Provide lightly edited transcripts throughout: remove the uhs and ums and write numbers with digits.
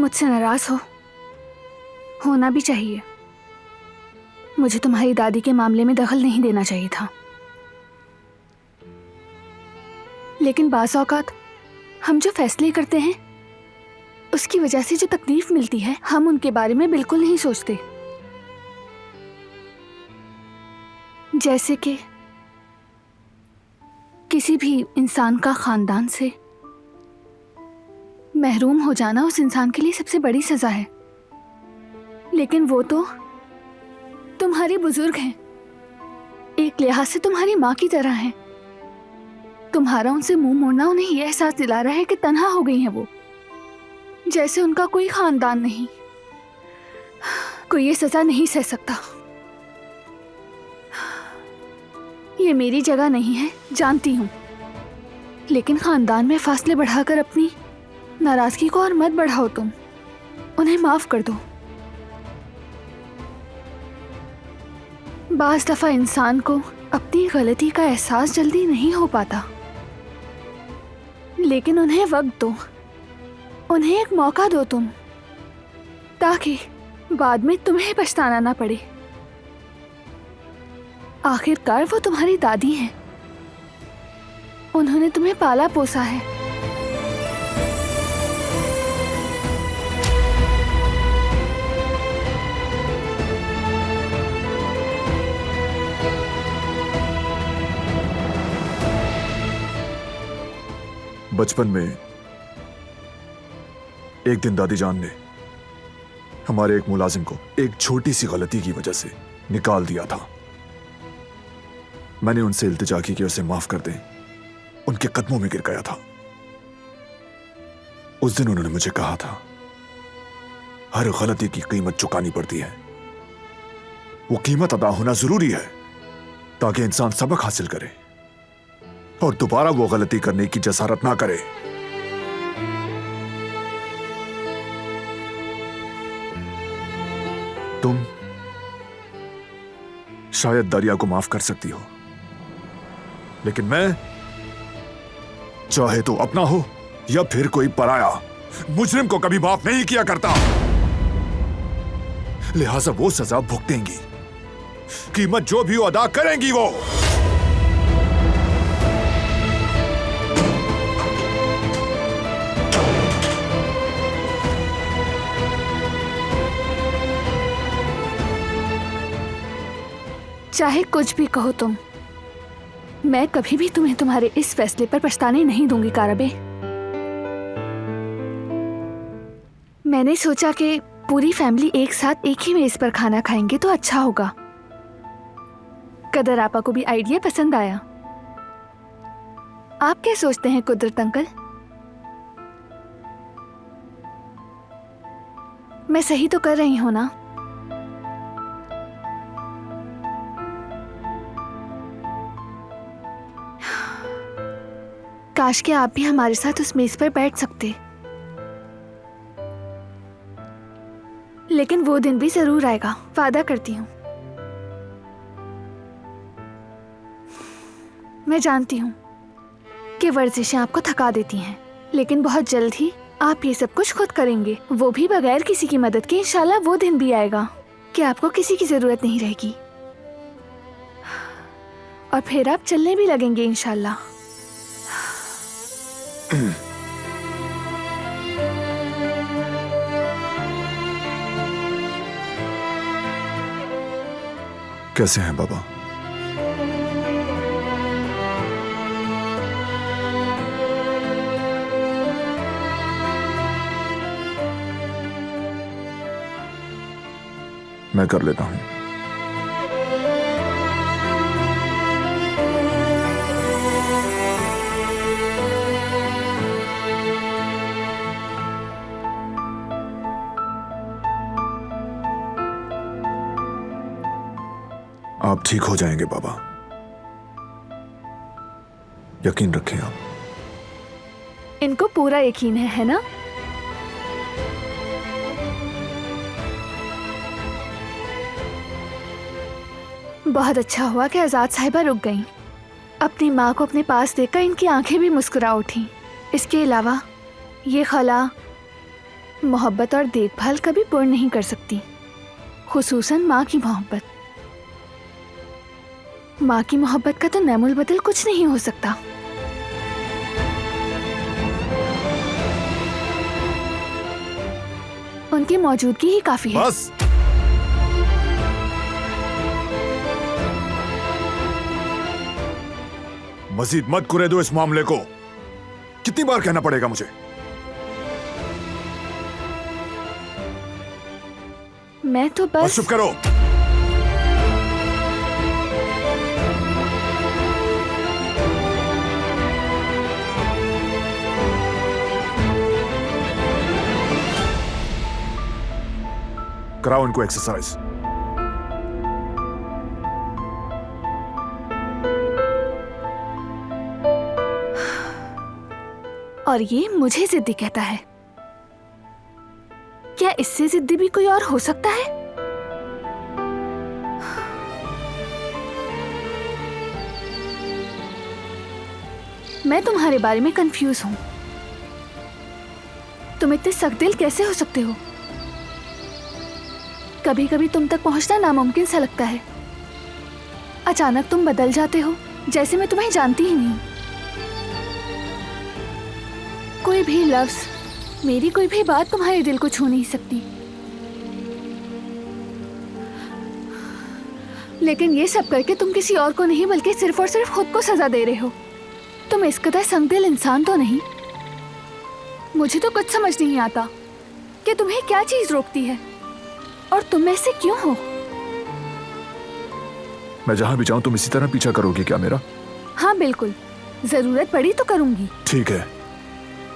मुझसे नाराज हो, होना भी चाहिए। मुझे तुम्हारी दादी के मामले में दखल नहीं देना चाहिए था, लेकिन बाज़ औक़ात हम जो फैसले करते हैं उसकी वजह से जो तकलीफ मिलती है, हम उनके बारे में बिल्कुल नहीं सोचते। जैसे कि किसी भी इंसान का खानदान से महरूम हो जाना उस इंसान के लिए सबसे बड़ी सजा है, लेकिन वो तो तुम्हारे बुजुर्ग हैं, एक लिहाज से तुम्हारी माँ की तरह हैं। तुम्हारा उनसे मुंह मोड़ना उन्हें यह एहसास दिला रहा है कि तन्हा हो गई हैं वो, जैसे उनका कोई खानदान नहीं। कोई ये सजा नहीं सह सकता। ये मेरी जगह नहीं है, जानती हूँ, लेकिन खानदान में फासले बढ़ाकर अपनी नाराजगी को और मत बढ़ाओ। तुम उन्हें माफ कर दो। बाज़ दफा इंसान को अपनी गलती का एहसास जल्दी नहीं हो पाता, लेकिन उन्हें वक्त दो, उन्हें एक मौका दो तुम, ताकि बाद में तुम्हें पछताना ना पड़े। आखिरकार वो तुम्हारी दादी हैं, उन्होंने तुम्हें पाला पोसा है। बचपन में एक दिन दादी जान ने हमारे एक मुलाजिम को एक छोटी सी गलती की वजह से निकाल दिया था। मैंने उनसे इल्तिजा की कि उसे माफ कर दें। उनके कदमों में गिर गया था। उस दिन उन्होंने मुझे कहा था, हर गलती की कीमत चुकानी पड़ती है। वो कीमत अदा होना जरूरी है ताकि इंसान सबक हासिल करे और दोबारा वो गलती करने की जसारत ना करे। तुम शायद दरिया को माफ कर सकती हो, लेकिन मैं, चाहे तो अपना हो या फिर कोई पराया, मुजरिम को कभी माफ नहीं किया करता। लिहाजा वो सजा भुगतेंगी, कीमत जो भी वो अदा करेंगी वो। चाहे कुछ भी कहो तुम, मैं कभी भी तुम्हें तुम्हारे इस फैसले पर पछताने नहीं दूंगी काराबे। मैंने सोचा कि पूरी फैमिली एक साथ एक ही मेज पर खाना खाएंगे तो अच्छा होगा। कदर आपा को भी आइडिया पसंद आया। आप क्या सोचते हैं कुदरत अंकल? मैं सही तो कर रही हूं ना? काश के आप भी हमारे साथ उस मेज पर बैठ सकते, लेकिन वो दिन भी जरूर आएगा, वादा करती हूँ। मैं जानती हूँ कि वर्जिशें आपको थका देती हैं, लेकिन बहुत जल्द ही आप ये सब कुछ खुद करेंगे, वो भी बगैर किसी की मदद के। इंशाल्लाह वो दिन भी आएगा कि आपको किसी की जरूरत नहीं रहेगी और फिर आप चलने भी लगेंगे इंशाल्लाह। कैसे हैं बाबा? मैं कर लेता हूं। आप ठीक हो जाएंगे बाबा, यकीन रखें आप। इनको पूरा यकीन है ना? बहुत अच्छा हुआ कि आजाद साहिबा रुक गईं। अपनी माँ को अपने पास देखकर इनकी आंखें भी मुस्कुरा उठी। इसके अलावा ये खला मोहब्बत और देखभाल कभी पूर्ण नहीं कर सकती, खुसूसन माँ की मोहब्बत। माँ की मोहब्बत का तो नैमुल बदल कुछ नहीं हो सकता। उनकी मौजूदगी ही काफी है। बस। मजीद मत कुरे दो इस मामले को। कितनी बार कहना पड़ेगा मुझे? मैं तो बस चुप करो। कराओ इनको एक्सरसाइज। और ये मुझे जिद्दी कहता है। क्या इससे जिद्दी भी कोई और हो सकता है? मैं तुम्हारे बारे में कंफ्यूज हूं। तुम इतने सख्त दिल कैसे हो सकते हो? कभी कभी तुम तक पहुंचना नामुमकिन सा लगता है। अचानक तुम बदल जाते हो, जैसे मैं तुम्हें जानती ही नहीं। कोई भी लफ्ज, मेरी कोई भी बात तुम्हारे दिल को छू नहीं सकती। लेकिन ये सब करके तुम किसी और को नहीं बल्कि सिर्फ और सिर्फ खुद को सजा दे रहे हो। तुम इस कदर संगदिल इंसान तो नहीं। मुझे तो कुछ समझ नहीं आता कि तुम्हें क्या चीज रोकती है और तुम ऐसे क्यों हो? मैं जहां भी जाऊं तुम इसी तरह पीछा करोगी क्या मेरा? हाँ बिल्कुल, जरूरत पड़ी तो करूंगी। ठीक है,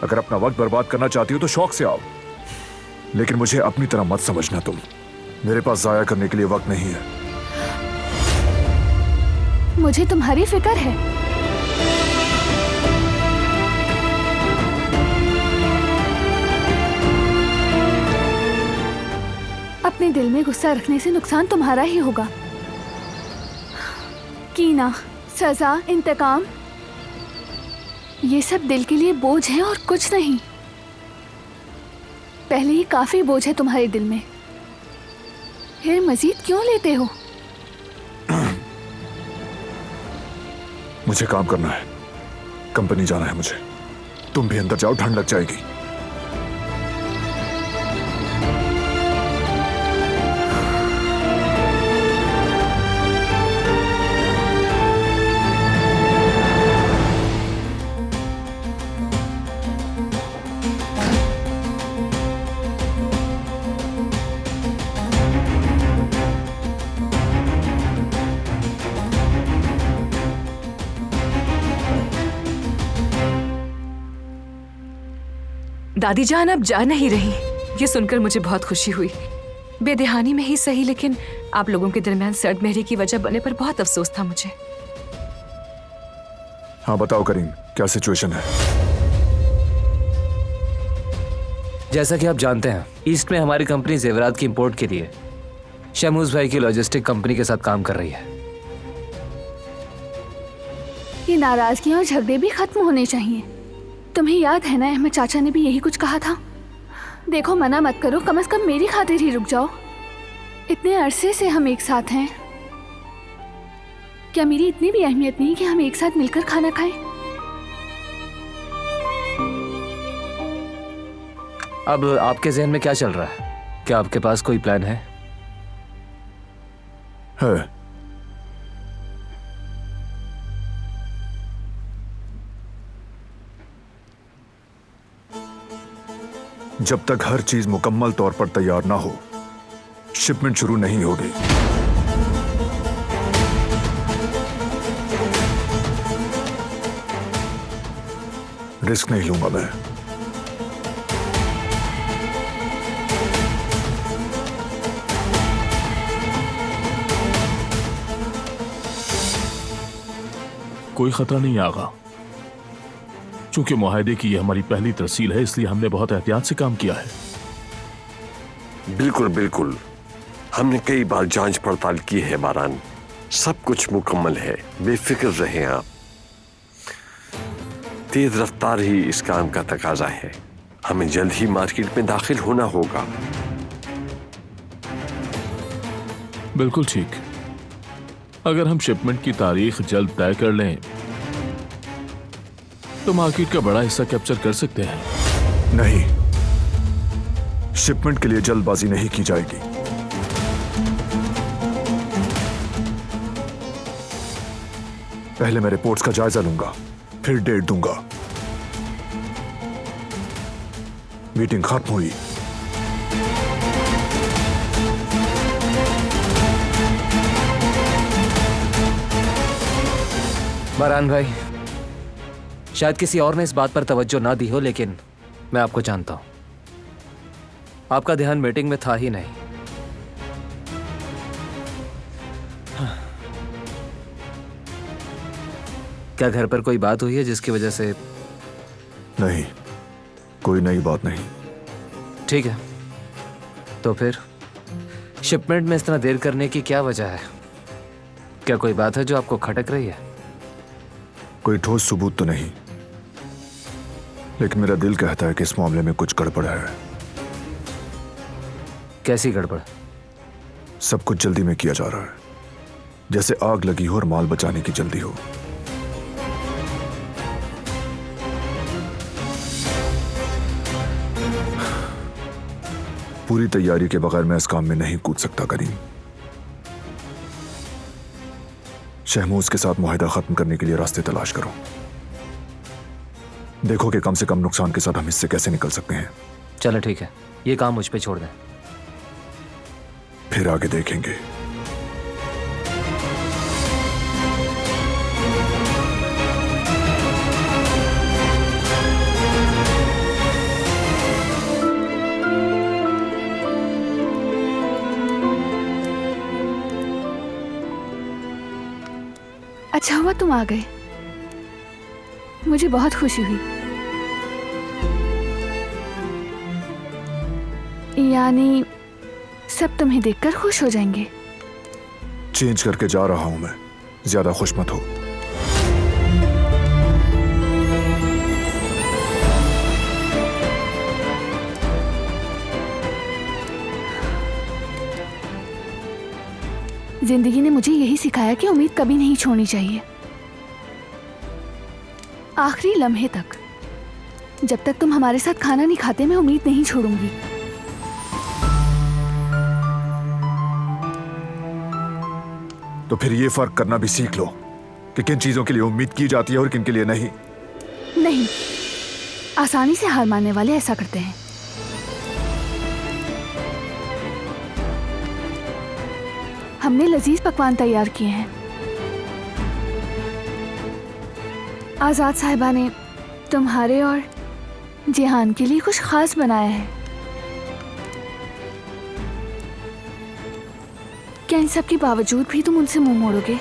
अगर अपना वक्त बर्बाद करना चाहती हो तो शौक से आओ, लेकिन मुझे अपनी तरह मत समझना। तुम मेरे पास जाया करने के लिए वक्त नहीं है। मुझे तुम्हारी फिक्र है। अपने दिल में गुस्सा रखने से नुकसान तुम्हारा ही होगा। कीना, सजा, इंतकाम, ये सब दिल के लिए बोझ है और कुछ नहीं। पहले ही काफी बोझ है तुम्हारे दिल में, फिर मजीद क्यों लेते हो? मुझे काम करना है, कंपनी जाना है मुझे। तुम भी अंदर जाओ, ठंड लग जाएगी। दादी जान अब जा नहीं रही, ये सुनकर मुझे बहुत खुशी हुई। बेदहानी में ही सही, लेकिन आप लोगों के दरमियान सर्द मेहरी की वजह बनने पर बहुत अफसोस था मुझे। हाँ बताओ करीम, क्या सिचुएशन है? जैसा कि आप जानते हैं, ईस्ट में हमारी कंपनी जेवरात की इंपोर्ट के लिए शमूज भाई की लॉजिस्टिक कंपनी के साथ काम कर रही है। ये नाराजगी और झगड़े भी खत्म होने चाहिए। तुम्हें याद है ना, अहमद चाचा ने भी यही कुछ कहा था। देखो, मना मत करो, कम से कम मेरी खातिर ही रुक जाओ। इतने अरसे से हम एक साथ हैं, क्या मेरी इतनी भी अहमियत नहीं कि हम एक साथ मिलकर खाना खाएं? अब आपके जहन में क्या चल रहा है? क्या आपके पास कोई प्लान है? जब तक हर चीज मुकम्मल तौर पर तैयार ना हो, शिपमेंट शुरू नहीं होगी। रिस्क नहीं लूंगा मैं। कोई खतरा नहीं आगा। चूंकि मुआहदे की ये हमारी पहली तरसील है, इसलिए हमने बहुत एहतियात से काम किया है। बिल्कुल बिल्कुल, हमने कई बार जांच पड़ताल की है बारान। सब कुछ मुकम्मल है, बेफिक्र रहें आप। तेज रफ्तार ही इस काम का तकाजा है। हमें जल्द ही मार्केट में दाखिल होना होगा। बिल्कुल ठीक। अगर हम शिपमेंट की तारीख जल्द तय कर लें तो मार्केट का बड़ा हिस्सा कैप्चर कर सकते हैं। नहीं, शिपमेंट के लिए जल्दबाजी नहीं की जाएगी। पहले मैं रिपोर्ट्स का जायजा लूंगा, फिर डेट दूंगा। मीटिंग खत्म हुई। बारान भाई, शायद किसी और ने इस बात पर तवज्जो ना दी हो, लेकिन मैं आपको जानता हूं। आपका ध्यान मीटिंग में था ही नहीं। क्या घर पर कोई बात हुई है जिसकी वजह से? नहीं, कोई नई बात नहीं। ठीक है, तो फिर शिपमेंट में इस तरह देर करने की क्या वजह है? क्या कोई बात है जो आपको खटक रही है? कोई ठोस सबूत तो नहीं, लेकिन मेरा दिल कहता है कि इस मामले में कुछ गड़बड़ है। कैसी गड़बड़? सब कुछ जल्दी में किया जा रहा है, जैसे आग लगी हो और माल बचाने की जल्दी हो। पूरी तैयारी के बगैर मैं इस काम में नहीं कूद सकता करीम। शहमूज के साथ मुआहिदा खत्म करने के लिए रास्ते तलाश करो। देखो कि कम से कम नुकसान के साथ हम इससे कैसे निकल सकते हैं। चलो ठीक है, ये काम मुझ पे छोड़ दें। फिर आगे देखेंगे। अच्छा हुआ तुम आ गए, मुझे बहुत खुशी हुई। यानी सब तुम्हें देखकर खुश हो जाएंगे। चेंज करके जा रहा हूं मैं, ज्यादा खुश मत हो। जिंदगी ने मुझे यही सिखाया कि उम्मीद कभी नहीं छोड़नी चाहिए। आखिरी लम्हे तक, जब तक तुम हमारे साथ खाना नहीं खाते, मैं उम्मीद नहीं छोड़ूंगी। तो फिर ये फर्क करना भी सीख लो कि किन चीजों के लिए उम्मीद की जाती है और किन के लिए नहीं। नहीं, आसानी से हार मानने वाले ऐसा करते हैं। हमने लजीज पकवान तैयार किए हैं। आजाद साहिबा ने तुम्हारे और जिहान के लिए कुछ खास बनाया है। क्या इन सब के बावजूद भी तुम उनसे मुंह मोड़ोगे?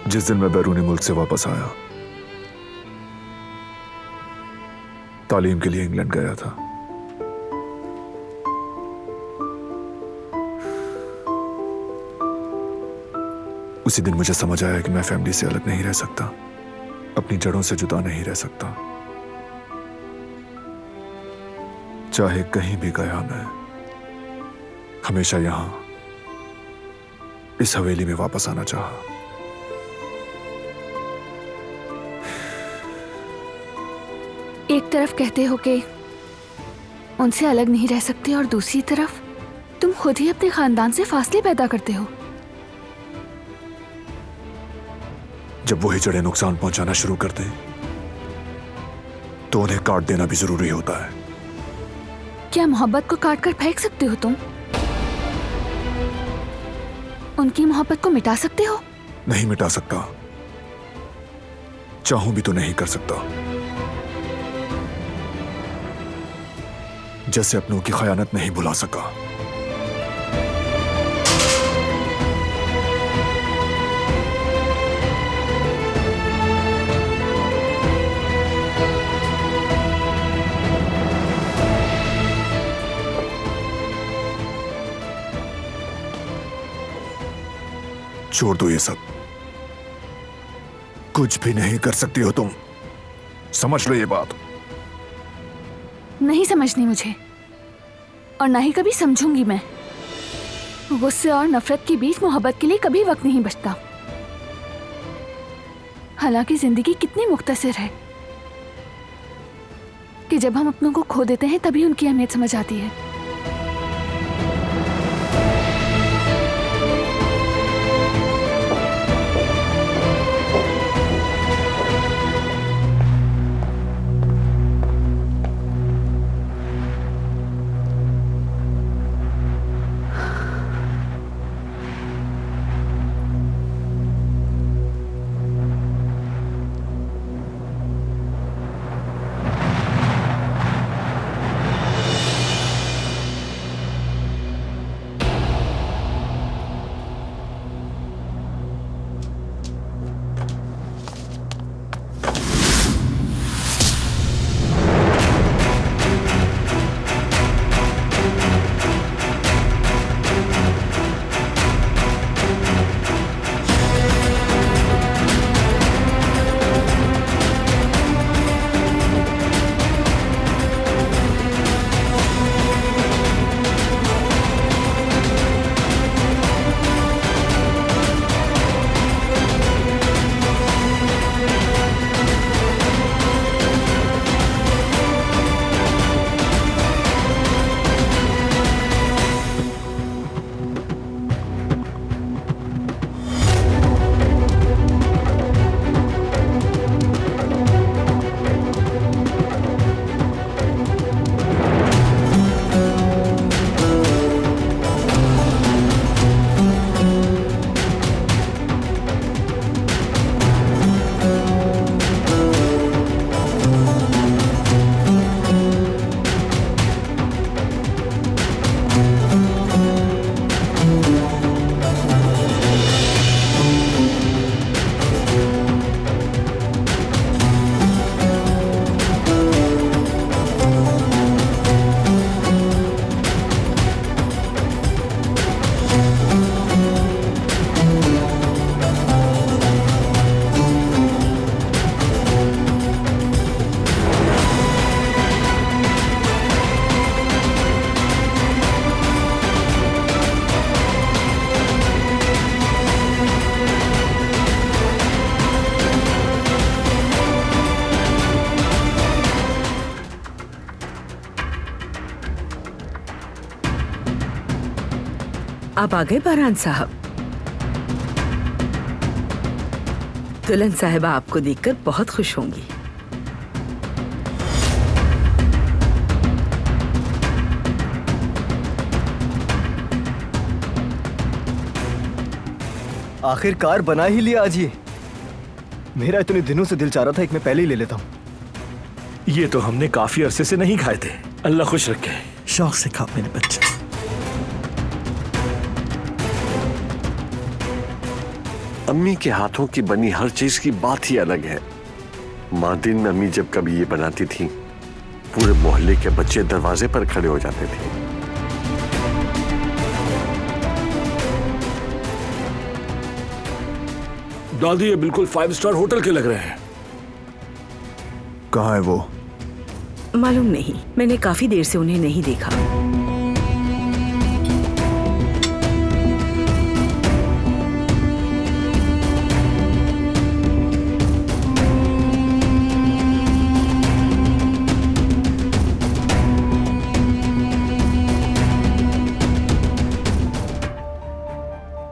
जिस दिन मैं बैरूनी मुल्क से वापस आया, तालीम के लिए इंग्लैंड गया था। उसी दिन मुझे समझ आया कि मैं फैमिली से अलग नहीं रह सकता, अपनी जड़ों से जुदा नहीं रह सकता। चाहे कहीं भी गया, मैं हमेशा यहां इस हवेली में वापस आना चाहा। एक तरफ कहते हो कि उनसे अलग नहीं रह सकते और दूसरी तरफ तुम खुद ही अपने खानदान से फासले पैदा करते हो। जब वही जड़ें नुकसान पहुंचाना शुरू कर दें तो उन्हें काट देना भी जरूरी होता है। क्या मोहब्बत को काट कर फेंक सकते हो तुम? उनकी मोहब्बत को मिटा सकते हो? नहीं मिटा सकता, चाहूं भी तो नहीं कर सकता। जैसे अपनों की खयानत नहीं भुला सका। छोड़ दो ये सब, कुछ भी नहीं कर सकती हो तुम, समझ लो ये बात। नहीं समझनी मुझे, और ना ही कभी समझूंगी मैं। गुस्से और नफरत के बीच मोहब्बत के लिए कभी वक्त नहीं बचता। हालांकि जिंदगी कितनी मुख्तसर है कि जब हम अपनों को खो देते हैं तभी उनकी अहमियत समझ आती है। आप आ गए बारान साहब। दुल्हन साहिबा आपको देखकर बहुत खुश होंगी। आखिरकार बना ही लिया आज ये। मेरा इतने दिनों से दिल चाह रहा था एक मैं पहले ही ले लेता हूँ। ये तो हमने काफी अरसे से नहीं खाए थे। अल्लाह खुश रखे। शौक से खाओ मेरे बच्चे। अम्मी के हाथों की बनी हर चीज की बात ही अलग है। माँ दिन में अम्मी जब कभी ये बनाती थी, पूरे मोहल्ले के बच्चे दरवाजे पर खड़े हो जाते थे। दादी ये बिल्कुल 5 स्टार होटल के लग रहे हैं। कहाँ है वो? मालूम नहीं, मैंने काफी देर से उन्हें नहीं देखा।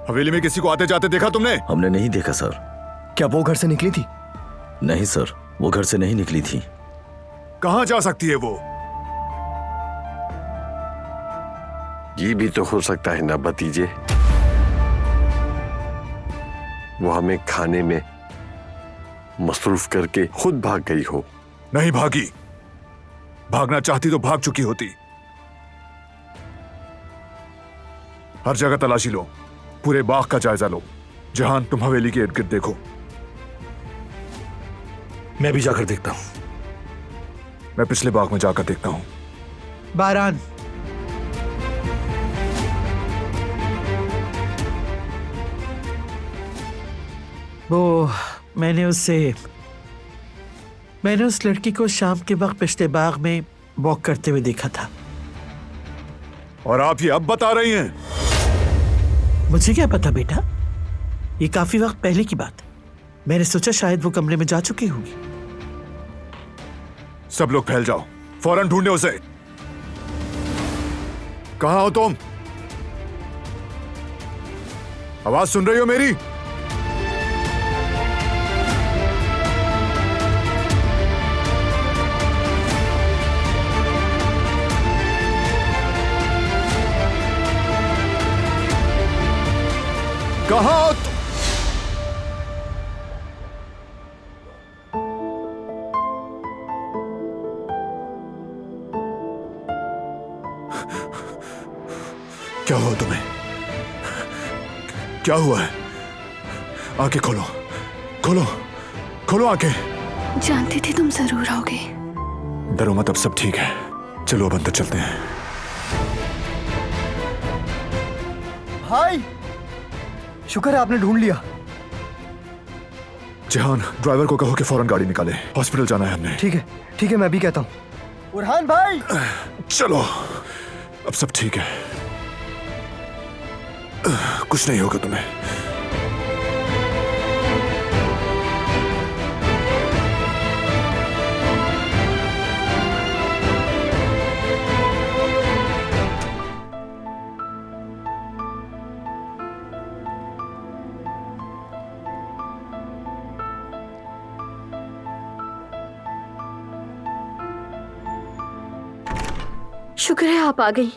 हवेली में किसी को आते जाते देखा तुमने? हमने नहीं देखा सर। क्या वो घर से निकली थी? नहीं सर, वो घर से नहीं निकली थी। कहां जा सकती है वो? ये भी तो हो सकता है ना भतीजे, वो हमें खाने में मसरूफ करके खुद भाग गई हो। नहीं भागी। भागना चाहती तो भाग चुकी होती। हर जगह तलाशी लो, पूरे बाग का जायजा लो। जहान, तुम हवेली के इर्द गिर्द देखो। मैं भी जाकर देखता हूं। मैं पिछले बाग में जाकर देखता हूं। बारान, वो मैंने उस लड़की को शाम के वक्त पिछले बाग में वॉक करते हुए देखा था। और आप ये अब बता रही हैं? मुझे क्या पता बेटा, ये काफी वक्त पहले की बात। मैंने सोचा शायद वो कमरे में जा चुकी होगी। सब लोग फैल जाओ, फौरन ढूंढे उसे। कहां हो तुम? आवाज सुन रही हो मेरी? कहां हो तुम? क्या हुआ तुम्हें? क्या हुआ है? आंखें खोलो, खोलो, खोलो आंखें। जानती थी तुम जरूर आओगे। डरो मत, अब सब ठीक है। चलो अब अंदर चलते हैं। भाई, शुक्र है आपने ढूंढ लिया। जहान, ड्राइवर को कहो कि फौरन गाड़ी निकाले, हॉस्पिटल जाना है हमने। ठीक है, मैं भी कहता हूं। बुरहान भाई, चलो, अब सब ठीक है। कुछ नहीं होगा तुम्हें। शुक्र है आप आ गई।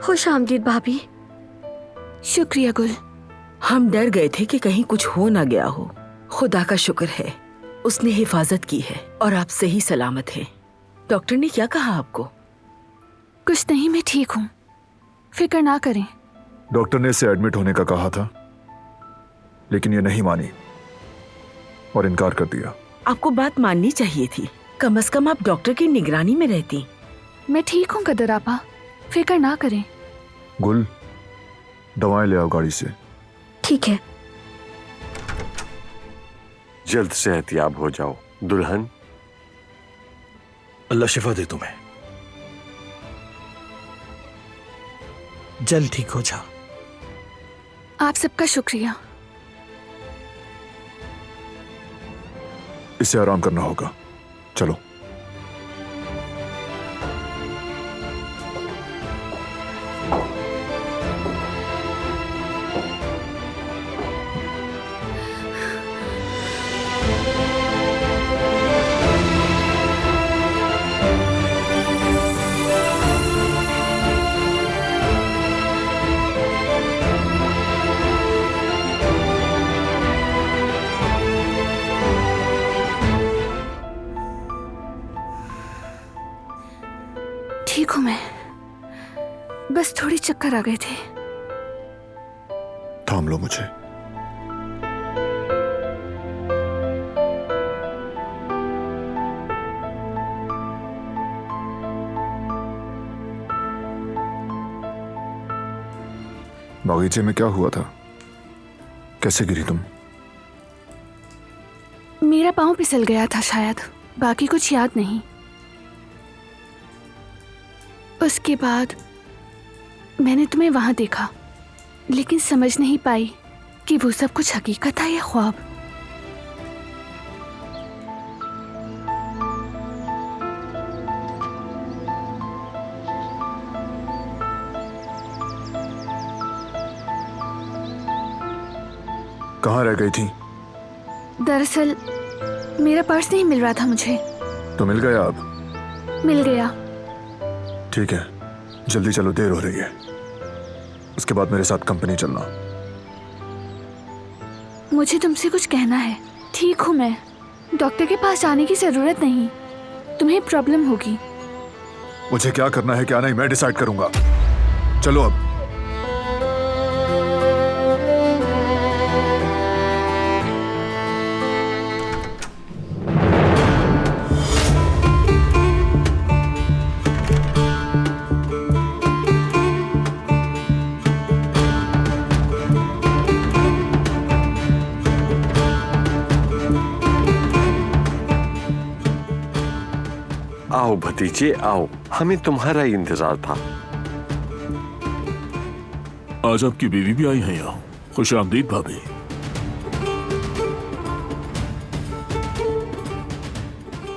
खुश आमदीद भाभी। शुक्रिया गुल। हम डर गए थे कि कहीं कुछ हो ना गया हो। खुदा का शुक्र है, उसने हिफाजत की है और आप सही सलामत हैं। डॉक्टर ने क्या कहा आपको? कुछ नहीं, मैं ठीक हूँ, फिक्र ना करें। डॉक्टर ने इसे एडमिट होने का कहा था, लेकिन ये नहीं मानी और इनकार कर दिया। आपको बात माननी चाहिए थी। कम से कम आप डॉक्टर की निगरानी में रहती। मैं ठीक हूँ कदर आपा, फिक्र ना करें। गुल, दवाएं ले आओ गाड़ी से। ठीक है। जल्द सेहतियाब हो जाओ दुल्हन। अल्लाह शिफा दे तुम्हें। जल्द ठीक हो जाओ। आप सबका शुक्रिया। इसे आराम करना होगा। चलो। ठीक हूं मैं, बस थोड़ी चक्कर आ गए थे। थाम लो मुझे। बागीचे में क्या हुआ था? कैसे गिरी तुम? मेरा पाँव फिसल गया था शायद, बाकी कुछ याद नहीं। उसके बाद मैंने तुम्हें वहां देखा, लेकिन समझ नहीं पाई कि वो सब कुछ हकीकत था या ख्वाब। कहाँ रह गई थी? दरअसल मेरा पर्स नहीं मिल रहा था मुझे। तो मिल गया अब? मिल गया। ठीक है, जल्दी चलो, देर हो रही है। उसके बाद मेरे साथ कंपनी चलना। मुझे तुमसे कुछ कहना है। ठीक हूँ मैं, डॉक्टर के पास जाने की जरूरत नहीं। तुम्हें प्रॉब्लम होगी। मुझे क्या करना है क्या नहीं मैं डिसाइड करूंगा। चलो अब। आओ भतीजे आओ, हमें तुम्हारा ही इंतजार था। आज आपकी बीवी भी आई है यहाँ। खुश आमदीद भाभी।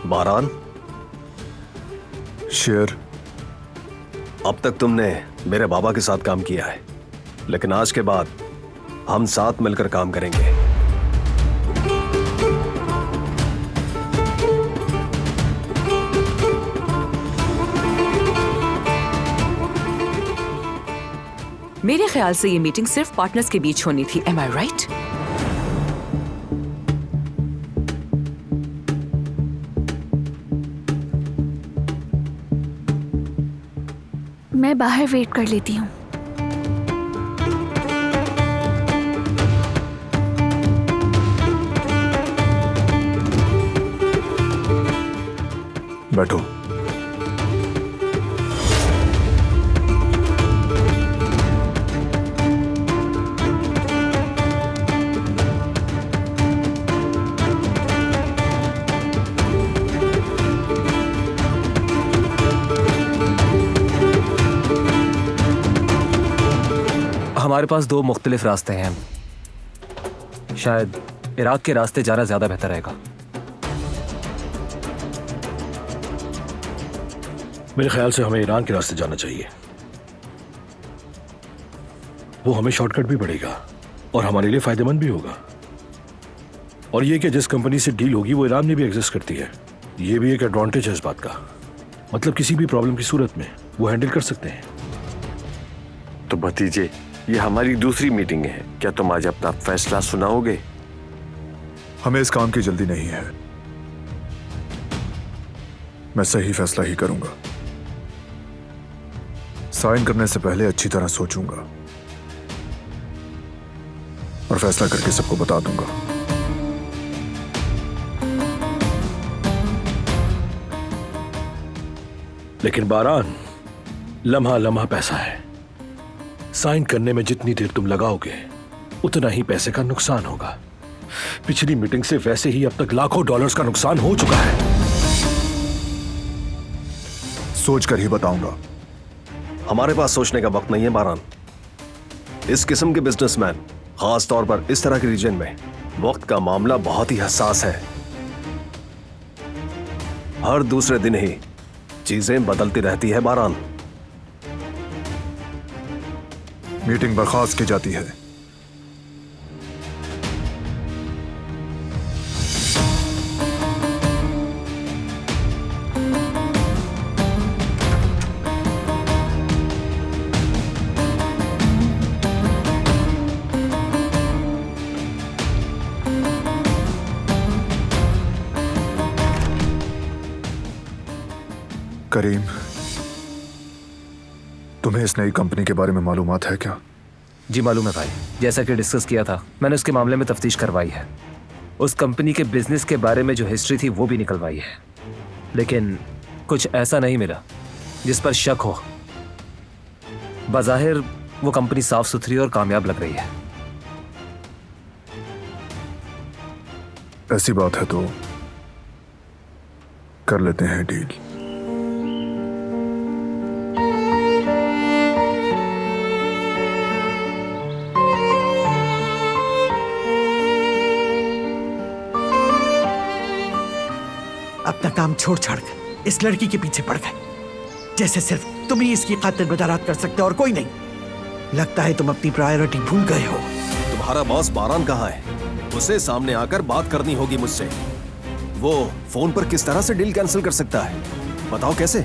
बारान, शेर, अब तक तुमने मेरे बाबा के साथ काम किया है, लेकिन आज के बाद हम साथ मिलकर काम करेंगे। मेरे ख्याल से ये मीटिंग सिर्फ पार्टनर्स के बीच होनी थी। एम आई राइट? मैं बाहर वेट कर लेती हूँ। बैठो। हमारे पास दो मुख्तलिफ रास्ते हैं। शायद इराक के रास्ते जाना ज्यादा बेहतर रहेगा। मेरे ख्याल से हमें ईरान के रास्ते जाना चाहिए। वो हमें शॉर्टकट भी पड़ेगा और हमारे लिए फायदेमंद भी होगा। और ये कि जिस कंपनी से डील होगी वो ईरान में भी एग्जिस्ट करती है, ये भी एक एडवांटेज है इस बात का। मतलब किसी भी प्रॉब्लम की सूरत में वो हैंडल कर सकते हैं। तो भतीजे, ये हमारी दूसरी मीटिंग है, क्या तुम आज अपना फैसला सुनाओगे? हमें इस काम की जल्दी नहीं है। मैं सही फैसला ही करूंगा। साइन करने से पहले अच्छी तरह सोचूंगा और फैसला करके सबको बता दूंगा। लेकिन बारान, लम्हा लम्हा पैसा है। साइन करने में जितनी देर तुम लगाओगे उतना ही पैसे का नुकसान होगा। पिछली मीटिंग से वैसे ही अब तक लाखों डॉलर्स का नुकसान हो चुका है। सोच कर ही बताऊंगा। हमारे पास सोचने का वक्त नहीं है बारान। इस किस्म के बिजनेसमैन, खास तौर पर इस तरह के रीजन में, वक्त का मामला बहुत ही हसास है। हर दूसरे दिन ही चीजें बदलती रहती है बारान। मीटिंग बर्खास्त की जाती है। करीम, तुम्हें इस नई कंपनी के बारे में मालूमात है क्या? जी मालूम है भाई, जैसा कि डिस्कस किया था मैंने उसके मामले में तफ्तीश करवाई है। उस कंपनी के बिजनेस के बारे में जो हिस्ट्री थी वो भी निकलवाई है, लेकिन कुछ ऐसा नहीं मिला जिस पर शक हो। बज़ाहिर वो कंपनी साफ सुथरी और कामयाब लग रही है। ऐसी बात है तो कर लेते हैं डील। अपना काम छोड़ छाड़ कर इस लड़की के पीछे पड़ गए, जैसे सिर्फ तुम ही इसकी खातिर बदारात कर सकते हो और कोई नहीं। लगता है तुम अपनी प्रायोरिटी भूल गए हो। तुम्हारा बॉस बारान कहाँ है? उसे सामने आकर बात करनी होगी मुझसे। वो फोन पर किस तरह से डील कैंसिल कर सकता है, बताओ कैसे?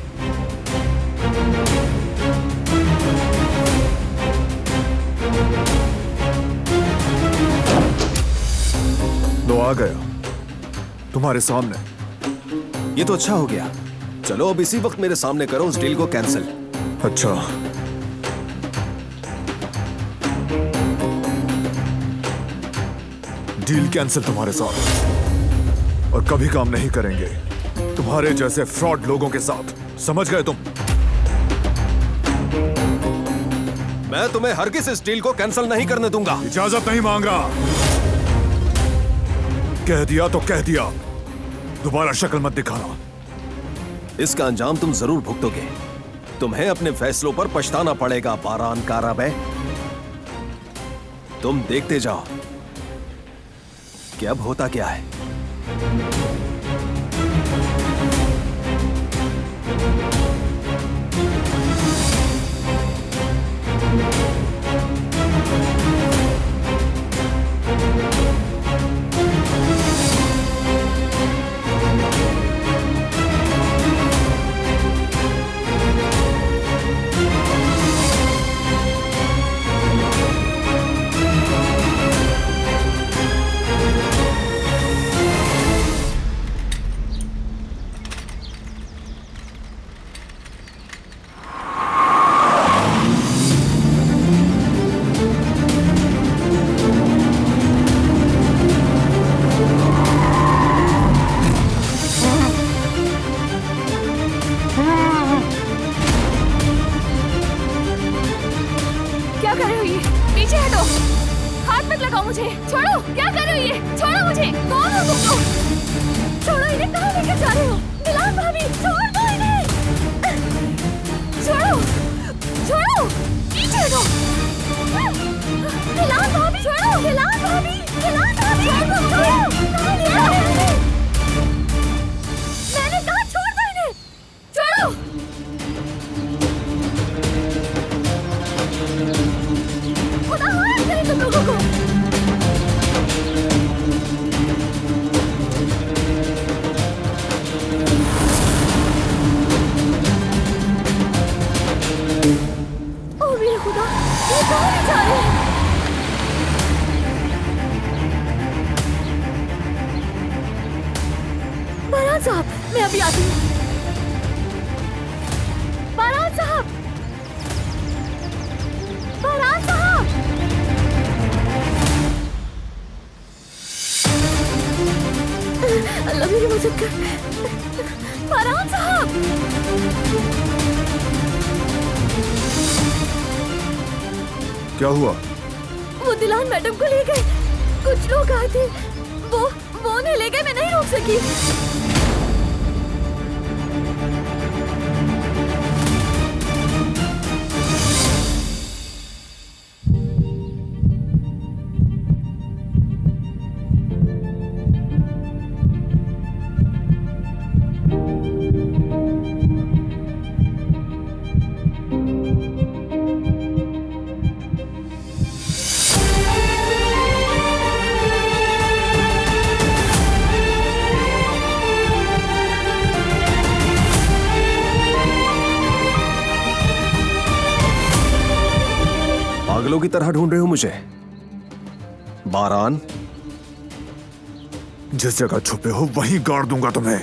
लो आ गया तुम्हारे सामने। ये तो अच्छा हो गया। चलो अब इसी वक्त मेरे सामने करो उस डील को कैंसिल। अच्छा, डील कैंसिल तुम्हारे साथ, और कभी काम नहीं करेंगे तुम्हारे जैसे फ्रॉड लोगों के साथ, समझ गए तुम? मैं तुम्हें हरगिज इस डील को कैंसिल नहीं करने दूंगा। इजाजत नहीं मांग रहा, कह दिया तो कह दिया, दोबारा शक्ल मत दिखाना। इसका अंजाम तुम जरूर भुगतोगे। तुम्हें अपने फैसलों पर पछताना पड़ेगा बारान काराबे। तुम देखते जाओ कि अब होता क्या है। क्या हुआ? वो दिलान मैडम को ले गए, कुछ लोग आए थे, वो उन्हें ले गए, मैं नहीं रोक सकी। पागलों की तरह ढूंढ रहे हो मुझे? बारान, जिस जगह छुपे हो वहीं गाड़ दूंगा तुम्हें।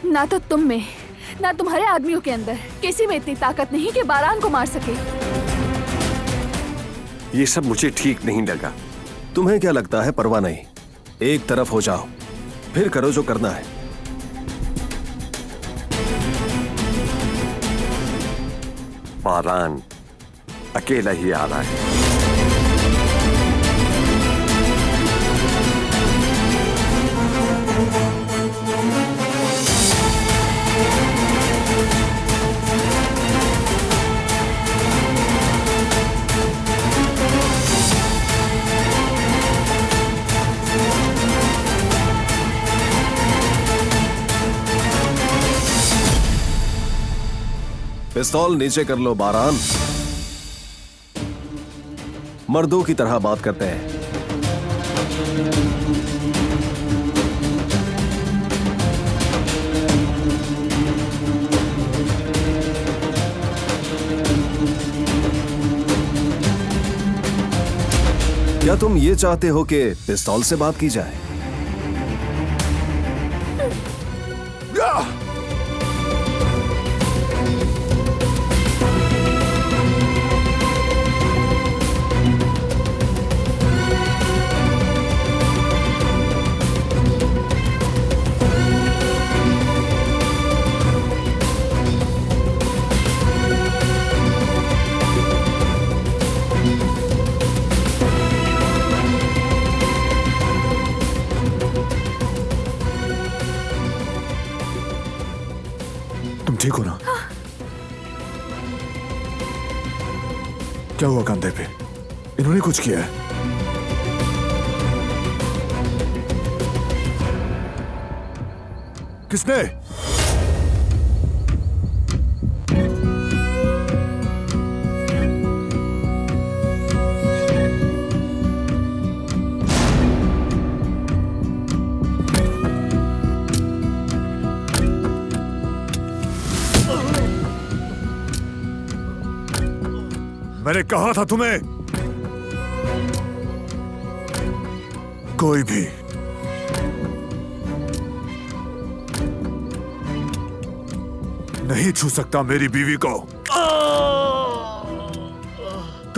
ना तो तुम में, ना तुम्हारे आदमियों के अंदर किसी में इतनी ताकत नहीं कि बारान को मार सके। ये सब मुझे ठीक नहीं लगा। तुम्हें क्या लगता है? परवाह नहीं, एक तरफ हो जाओ, फिर करो जो करना है। बारान अकेला ही आ रहा है। पिस्तौल नीचे कर लो बारान। मर्दों की तरह बात करते हैं। क्या तुम ये चाहते हो कि पिस्तौल से बात की जाए? तुम ठीक हो ना? क्या हुआ कंधे पे? इन्होंने कुछ किया है? किसने? मैंने कहा था तुम्हें, कोई भी नहीं छू सकता मेरी बीवी को।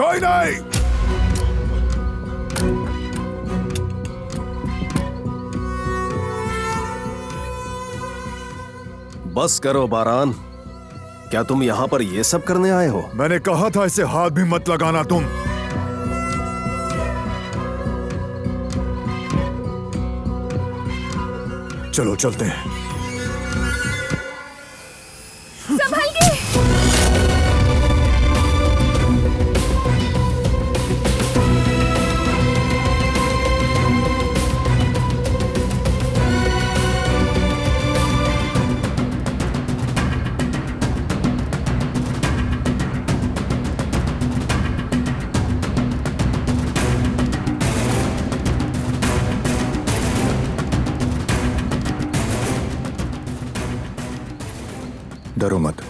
कोई नहीं। बस करो बारान, क्या तुम यहाँ पर ये सब करने आए हो? मैंने कहा था इसे हाथ भी मत लगाना तुम। चलो चलते हैं। संभल के। डरो मत,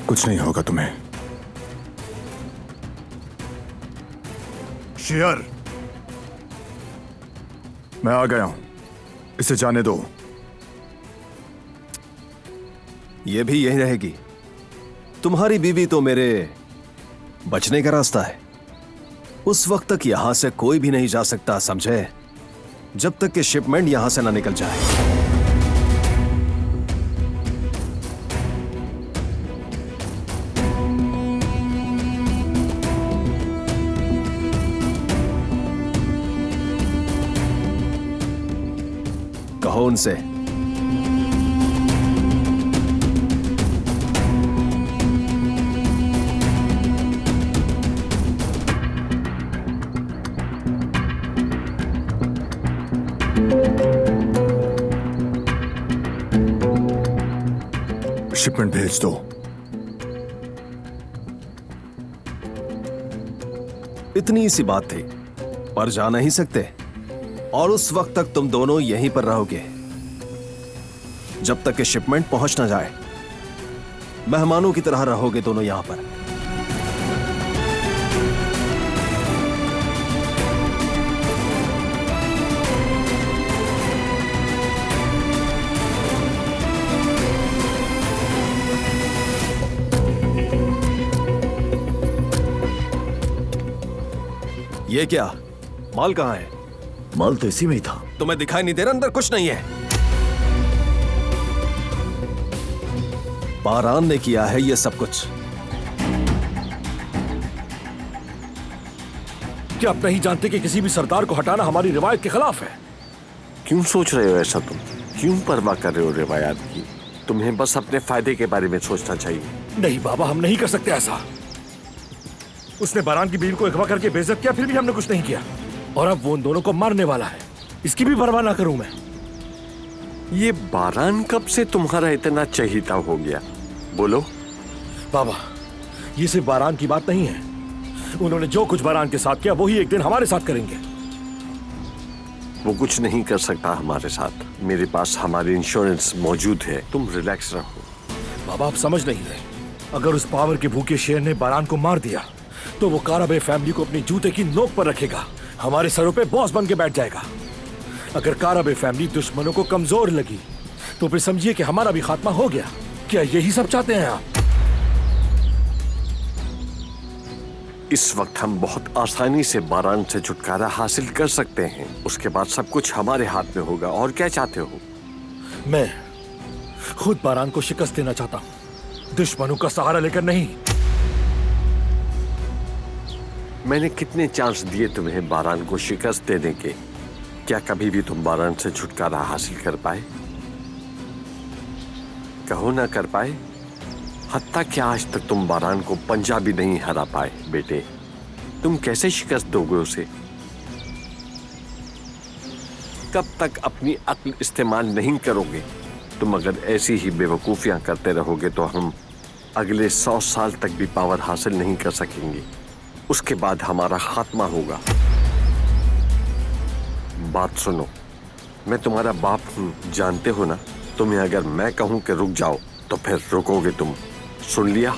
कुछ नहीं होगा तुम्हें। शेयर, मैं आ गया हूं, इसे जाने दो। ये भी यही रहेगी। तुम्हारी बीवी तो मेरे बचने का रास्ता है। उस वक्त तक यहां से कोई भी नहीं जा सकता, समझे? जब तक कि शिपमेंट यहां से ना निकल जाए। कहो उनसे। शिपमेंट भेज दो। इतनी सी बात थी, पर जा नहीं सकते। और उस वक्त तक तुम दोनों यहीं पर रहोगे जब तक कि शिपमेंट पहुंच ना जाए। मेहमानों की तरह रहोगे दोनों यहां पर। ये क्या? माल कहां है? माल तो इसी में ही था। तुम्हें दिखाई नहीं दे रहा अंदर कुछ नहीं है? बारान ने किया है ये सब कुछ। क्या आप नहीं जानते कि किसी भी सरदार को हटाना हमारी रिवायत के खिलाफ है? क्यों सोच रहे हो ऐसा तुम? क्यों परवाह कर रहे हो रिवायात की? तुम्हें बस अपने फायदे के बारे में सोचना चाहिए। नहीं बाबा, हम नहीं कर सकते ऐसा। उसने बारान की बीवी को अगवा करके बेइज्जत किया, फिर भी हमने कुछ नहीं किया। और अब वो उन दोनों को मारने वाला है। इसकी भी परवाह ना करूं मैं। ये बारान कब से तुम्हारा इतना चहेता हो गया? बोलो। बाबा, ये सिर्फ बारान की बात नहीं है। उन्होंने जो कुछ बारान के साथ किया वही एक दिन हमारे साथ करेंगे। वो कुछ नहीं कर सकता हमारे साथ। मेरे पास हमारी इंश्योरेंस मौजूद है, तुम रिलैक्स रहो। बाबा आप समझ नहीं रहे, अगर उस पावर के भूखे शेर ने बारान को मार दिया तो वो काराबे फैमिली को अपनी जूते की नोक पर रखेगा, हमारे सरों पे बॉस बन के बैठ जाएगा। अगर काराबे फैमिली दुश्मनों को कमजोर लगी तो फिर समझिए कि हमारा भी खात्मा हो गया। क्या यही सब चाहते हैं आप? इस वक्त हम बहुत आसानी से बारान से छुटकारा हासिल कर सकते हैं, उसके बाद सब कुछ हमारे हाथ में होगा। और क्या चाहते हो? मैं खुद बारान को शिकस्त देना चाहता हूं, दुश्मनों का सहारा लेकर नहीं। मैंने कितने चांस दिए तुम्हें बारान को शिकस्त देने के, क्या कभी भी तुम बारान से छुटकारा हासिल कर पाए? कहो ना कर पाए। हत्ता क्या आज तक तुम बारान को पंजा भी नहीं हरा पाए। बेटे तुम कैसे शिकस्त दोगे उसे? कब तक अपनी अक्ल इस्तेमाल नहीं करोगे? तुम अगर ऐसी ही बेवकूफियां करते रहोगे तो हम अगले 100 साल तक भी पावर हासिल नहीं कर सकेंगे। उसके बाद हमारा खात्मा होगा। बात सुनो, मैं तुम्हारा बाप हूं, जानते हो ना। तुम्हें अगर मैं कहूं कि रुक जाओ तो फिर रुकोगे तुम। सुन लिया?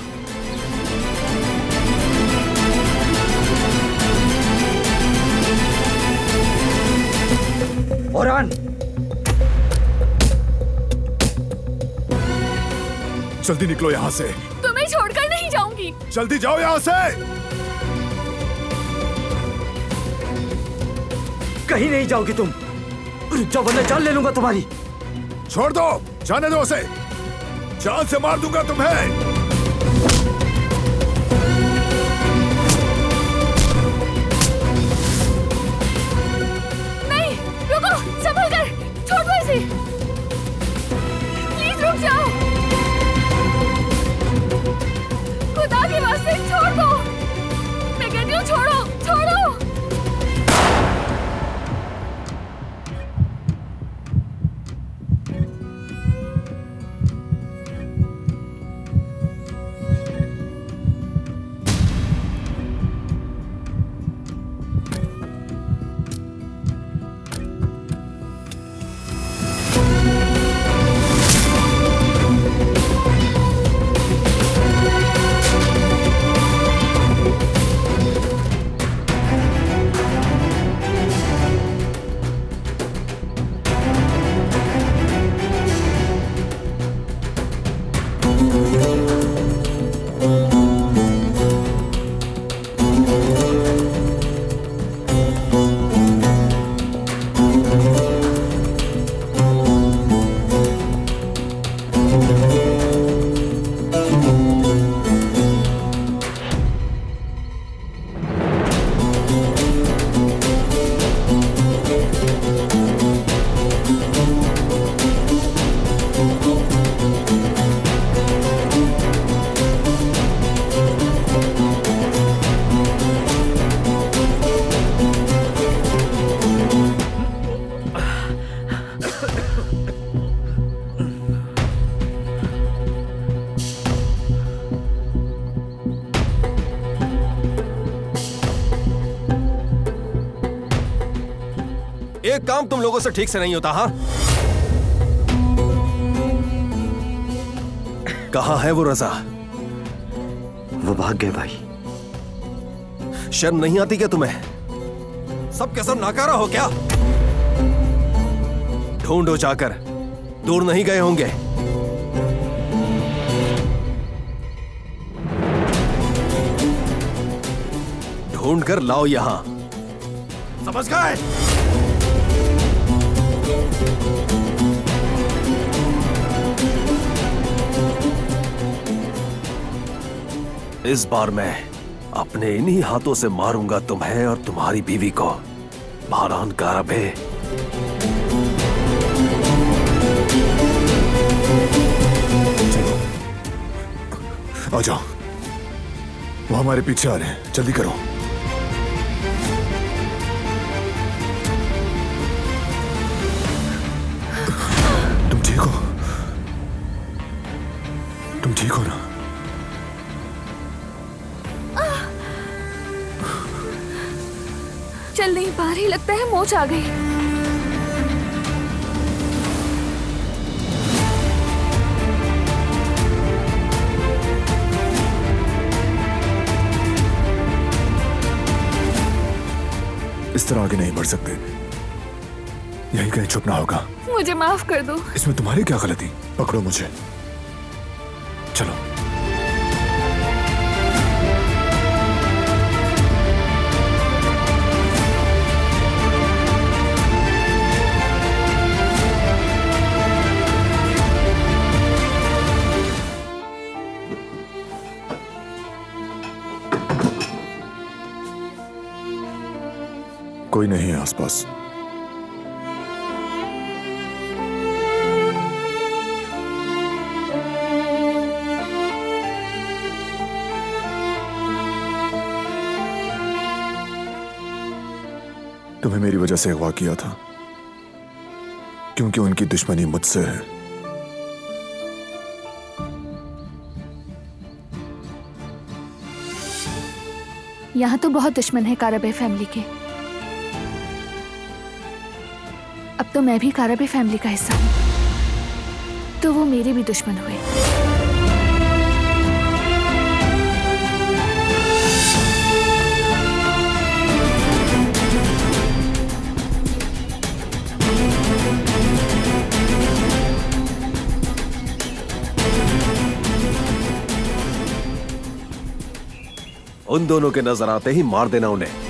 औरान जल्दी निकलो यहाँ से। तुम्हें छोड़कर नहीं जाऊंगी। जल्दी जाओ यहाँ से। कहीं नहीं जाओगी तुम। जाओ वरना जान ले लूंगा तुम्हारी। छोड़ दो, जाने दो उसे, जान से मार दूंगा तुम्हें। नहीं, रुको, संभल कर, छोड़ दो इसे। प्लीज रुक जाओ। खुदा के वास्ते छोड़ दो। मैं कहती हूँ छोड़ो, छोड़ो। एक काम तुम लोगों से ठीक से नहीं होता। हाँ, कहाँ है वो रजा? वो भाग गए भाई। शर्म नहीं आती क्या तुम्हें? सब के सब नाकारा हो क्या? ढूंढो जाकर, दूर नहीं गए होंगे। ढूंढ कर लाओ यहां, समझ गए? इस बार मैं अपने इन्हीं हाथों से मारूंगा तुम्हें और तुम्हारी बीवी को। बारान काराबे। आ जाओ, वो हमारे पीछे आ रहे हैं, जल्दी करो। तुम ठीक हो? तुम ठीक हो ना? चल नहीं पा रही, लगता है मोच आ गई। इस तरह आगे नहीं बढ़ सकते। यहीं कहीं छुपना होगा। मुझे माफ कर दो। इसमें तुम्हारी क्या गलती? पकड़ो मुझे, चलो। कोई नहीं है आसपास। तुम्हें मेरी वजह से अगवा किया था क्योंकि उनकी दुश्मनी मुझसे है। यहाँ तो बहुत दुश्मन है कारबे फैमिली के। अब तो मैं भी कारबे फैमिली का हिस्सा हूँ, तो वो मेरे भी दुश्मन हुए। उन दोनों के नजर आते ही मार देना उन्हें।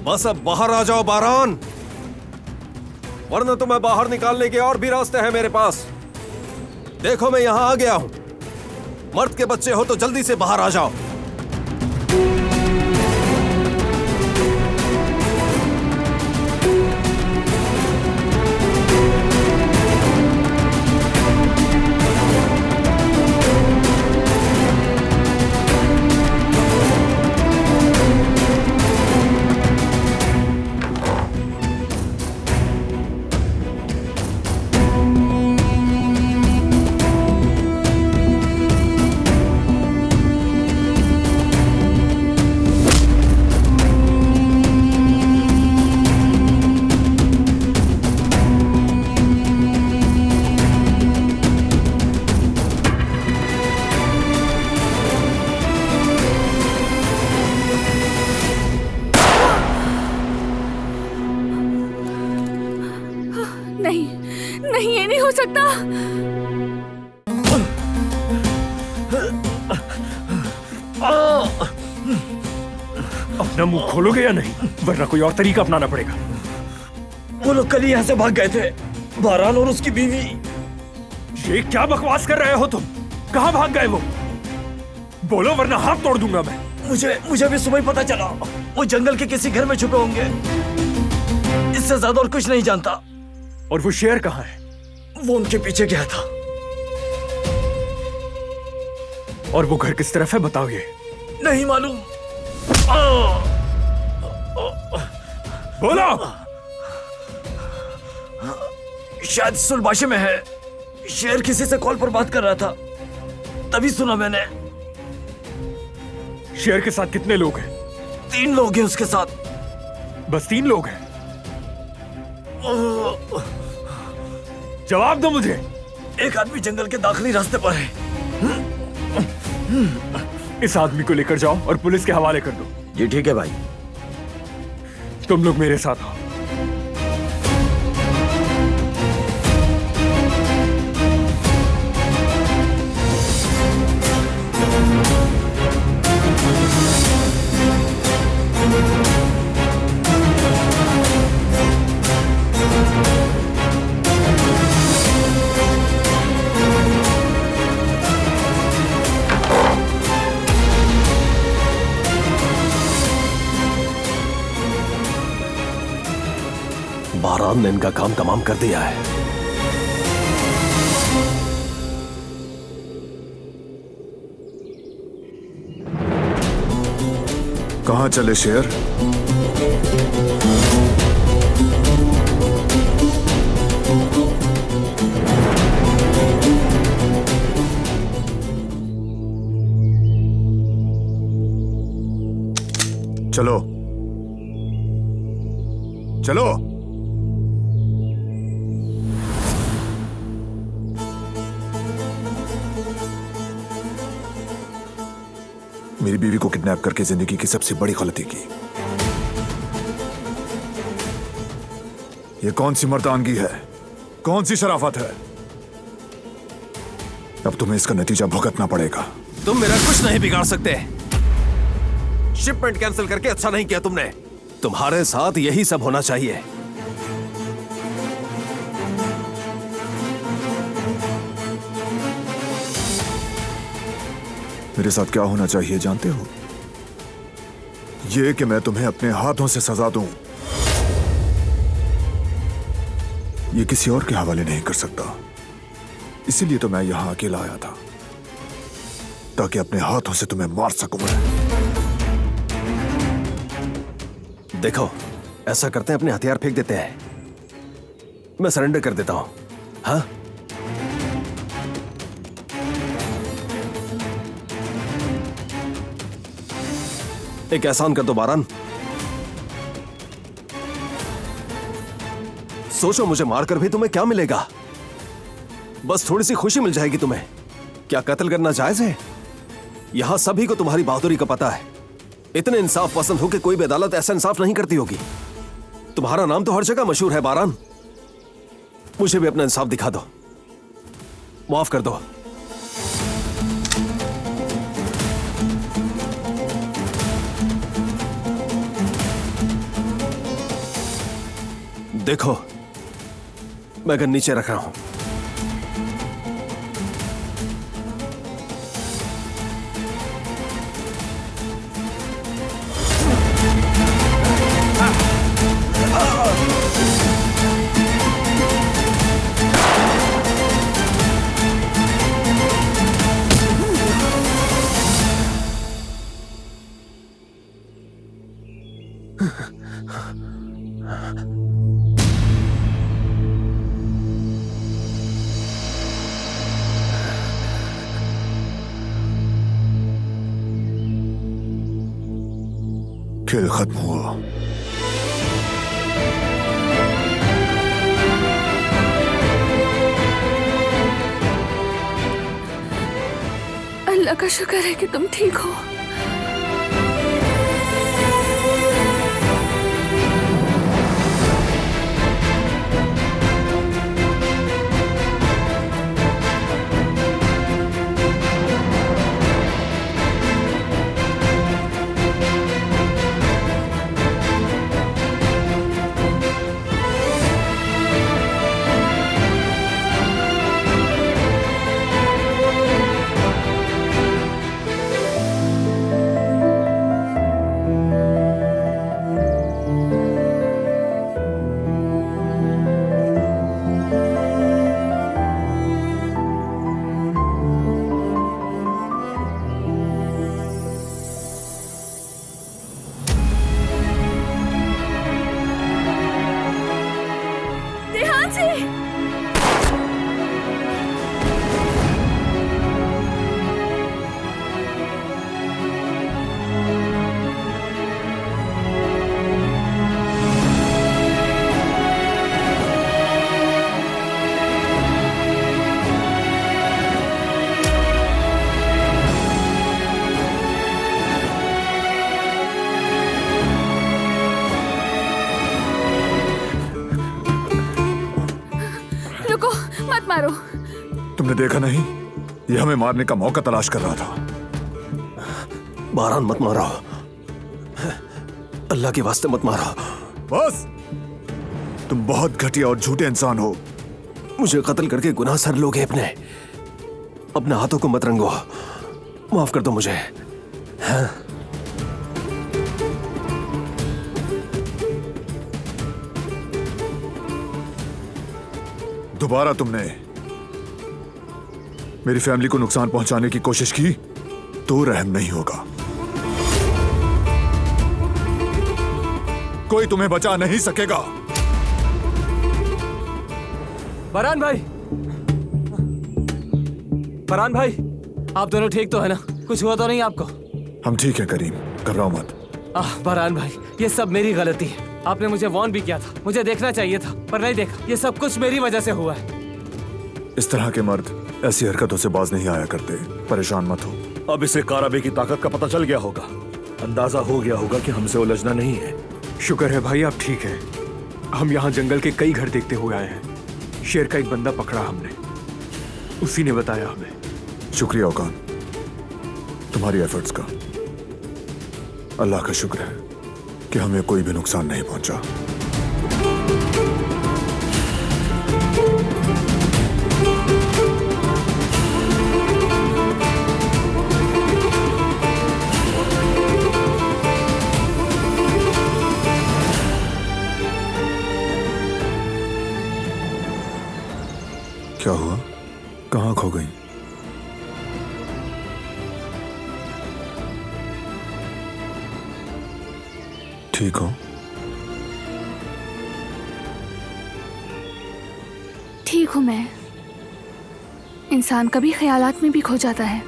बस अब बाहर आ जाओ बारान, वरना तुम्हें बाहर निकालने के और भी रास्ते हैं मेरे पास। देखो मैं यहां आ गया हूं। मर्द के बच्चे हो तो जल्दी से बाहर आ जाओ। नहीं, ये नहीं हो सकता। अपना मुंह खोलोगे या नहीं, वरना कोई और तरीका अपनाना पड़ेगा। वो लोग कल ही यहाँ से भाग गए थे, बारान और उसकी बीवी। ये क्या बकवास कर रहे हो तुम? कहाँ भाग गए वो? बोलो वरना हाथ तोड़ दूंगा मैं। मुझे भी सुबह ही पता चला, वो जंगल के किसी घर में छुपे होंगे। इससे ज्यादा और कुछ नहीं जानता। और वो शेर कहाँ है? वो उनके पीछे गया था। और वो घर किस तरफ है बताओ ये। नहीं मालूम। बोलो। शायद सुलबाशे में है। शेर किसी से कॉल पर बात कर रहा था, तभी सुना मैंने। शेर के साथ कितने लोग हैं? 3 लोग हैं उसके साथ। बस 3 लोग हैं? जवाब दो मुझे। एक आदमी जंगल के दाखिली रास्ते पर है। इस आदमी को लेकर जाओ और पुलिस के हवाले कर दो। जी ठीक है भाई। तुम लोग मेरे साथ आओ। बारान ने इनका काम तमाम कर दिया है। कहां चले शेर? चलो चलो। मेरी बीवी को किडनैप करके जिंदगी की सबसे बड़ी गलती की। ये कौन सी मर्दानगी है, कौन सी शराफत है? अब तुम्हें इसका नतीजा भुगतना पड़ेगा। तुम मेरा कुछ नहीं बिगाड़ सकते। शिपमेंट कैंसिल करके अच्छा नहीं किया तुमने। तुम्हारे साथ यही सब होना चाहिए। मेरे साथ क्या होना चाहिए जानते हो? यह कि मैं तुम्हें अपने हाथों से सजा दूं। ये किसी और के हवाले नहीं कर सकता। इसीलिए तो मैं यहां अकेला आया था, ताकि अपने हाथों से तुम्हें मार सकूं मैं। देखो, ऐसा करते हैं अपने हथियार फेंक देते हैं। मैं सरेंडर कर देता हूं। हाँ, एक एहसान कर दो बारान। सोचो, मुझे मारकर भी तुम्हें क्या मिलेगा? बस थोड़ी सी खुशी मिल जाएगी तुम्हें। क्या कत्ल करना जायज है? यहां सभी को तुम्हारी बहादुरी का पता है। इतने इंसाफ पसंद हो कि कोई भी अदालत ऐसा इंसाफ नहीं करती होगी। तुम्हारा नाम तो हर जगह मशहूर है बारान। मुझे भी अपना इंसाफ दिखा दो, माफ कर दो। देखो, मैं गन नीचे रख रहा हूं। खेल खत्म हुआ। अल्लाह का शुक्र है कि तुम ठीक हो। मारो। तुमने देखा नहीं, ये हमें मारने का मौका तलाश कर रहा था। बारान, मत मारो, अल्लाह के वास्ते मत मारो। बस, तुम बहुत घटिया और झूठे इंसान हो। मुझे कत्ल करके गुनाह सर लोगे। अपने हाथों को मत रंगो। माफ कर दो मुझे। हाँ? दोबारा तुमने मेरी फैमिली को नुकसान पहुंचाने की कोशिश की तो रहम नहीं होगा। कोई तुम्हें बचा नहीं सकेगा। फरहान भाई, फरहान भाई, आप दोनों ठीक तो है ना? कुछ हुआ तो नहीं आपको? हम ठीक हैं करीम, घबराओ मत। बरहान भाई, ये सब मेरी गलती है। आपने मुझे वार्न भी किया था, मुझे देखना चाहिए था, पर नहीं देखा। ये सब कुछ मेरी वजह से हुआ है। इस तरह के मर्द ऐसी हरकतों से बाज नहीं आया करते। परेशान मत हो। अब इसे काराबे की ताकत का पता चल गया होगा, अंदाजा हो गया होगा कि हमसे उलझना नहीं है। शुक्र है भाई आप ठीक हैं। हम यहाँ जंगल के कई घर देखते हुए आए हैं। शेर का एक बंदा पकड़ा हमने, उसी ने बताया हमें। शुक्रिया ओकान, तुम्हारी एफर्ट्स का। अल्लाह का शुक्र है कि हमें कोई भी नुकसान नहीं पहुंचा। क्या हुआ? कहाँ खो गई? ठीक हो? ठीक हूं मैं। इंसान कभी ख्यालात में भी खो जाता है,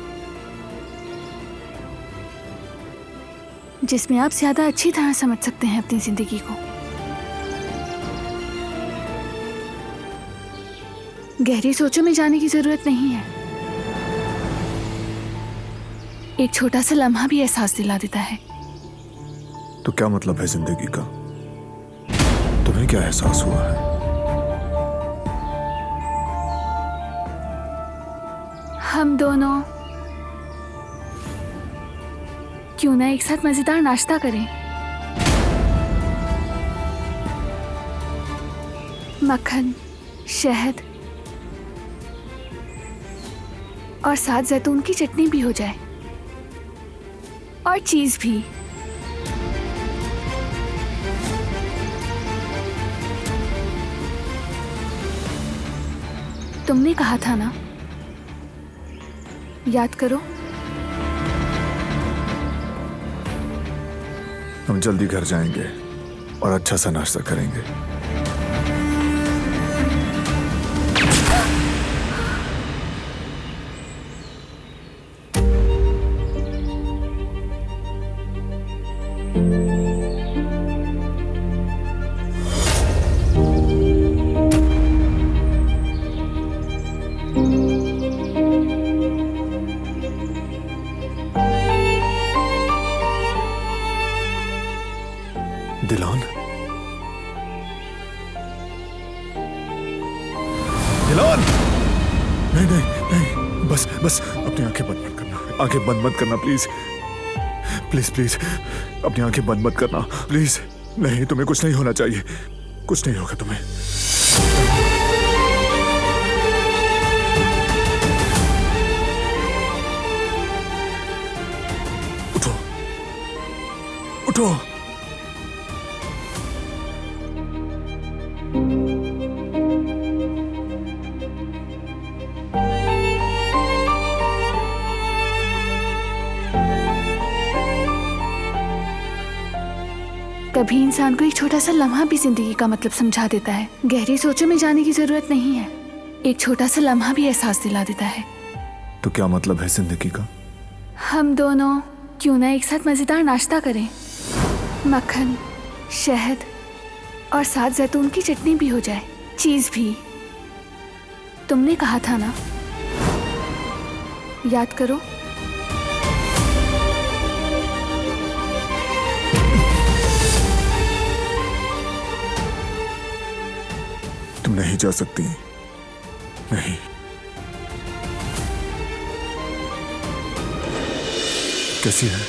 जिसमें आप ज्यादा अच्छी तरह समझ सकते हैं अपनी जिंदगी को। गहरी सोचों में जाने की जरूरत नहीं है। एक छोटा सा लम्हा भी एहसास दिला देता है। तो क्या मतलब है जिंदगी का? तुम्हें क्या एहसास हुआ है? हम दोनों क्यों ना एक साथ मजेदार नाश्ता करें? मक्खन, शहद और साथ जैतून की चटनी भी हो जाए, और चीज भी। तुमने कहा था ना, याद करो। हम जल्दी घर जाएंगे और अच्छा सा नाश्ता करेंगे। दिलान, दिलान, नहीं नहीं नहीं, बस बस अपनी आंखें बंद मत करना। आंखें बंद मत करना प्लीज, प्लीज प्लीज, अपनी आंखें बंद मत करना प्लीज। नहीं, तुम्हें कुछ नहीं होना चाहिए, कुछ नहीं होगा तुम्हें। उठो उठो। कभी इंसान को एक छोटा सा लम्हा भी जिंदगी का मतलब समझा देता है। गहरी सोचों में जाने की जरूरत नहीं है। एक छोटा सा लम्हा भी एहसास दिला देता है। तो क्या मतलब है जिंदगी का? हम दोनों क्यों ना एक साथ मजेदार नाश्ता करें। मक्खन, शहद और साथ जैतून की चटनी भी हो जाए, चीज भी। तुमने कहा था ना, याद करो। तुम नहीं जा सकती, नहीं। कैसी है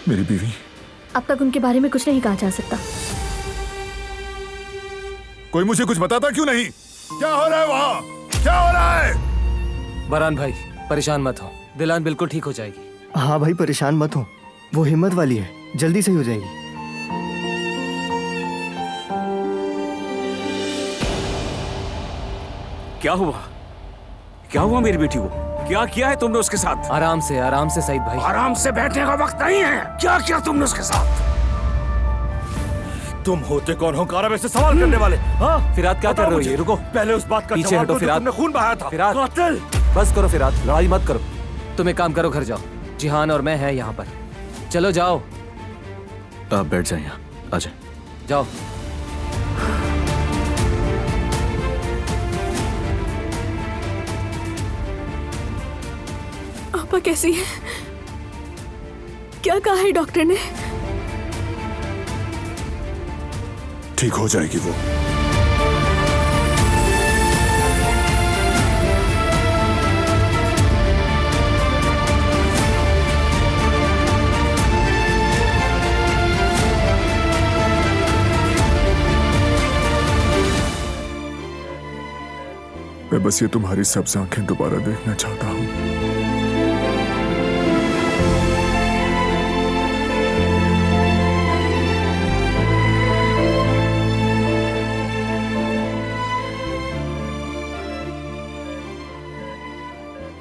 मेरी बीवी? अब तक उनके बारे में कुछ नहीं कहा जा सकता। कोई मुझे कुछ बताता क्यों नहीं? क्या हो रहा है वहाँ? क्या हो रहा है? बरहान भाई, परेशान मत हो, दिलान बिल्कुल ठीक हो जाएगी। हाँ भाई, परेशान मत हो, वो हिम्मत वाली है, जल्दी सही हो जाएगी। क्या हुआ? क्या हुआ मेरी बेटी को? क्या किया है तुमने उसके साथ? आराम से सईद भाई। आराम से बैठने का वक्त नहीं है। क्या किया तुमने उसके साथ? तुम होते कौन हो काराबे से सवाल करने वाले? हाँ? फिरात क्या कर रहे हो ये? रुको, पहले उस बात का पीछे जवाब हटो दो जो फिरात। तुमने खून बहाया था। फिरात, कातिल! बस करो फिरात, लड़ाई मत करो। तुम एक काम करो, घर जाओ। जिहान और मैं हैं यहाँ पर। चलो जाओ। आप बैठ जाए यहाँ, आ जाए। जाओ। आपा कैसी है? क्या कहा है डॉक्टर ने? ठीक हो जाएगी वो। मैं बस ये तुम्हारी सब्ज आंखें दोबारा देखना चाहता हूं।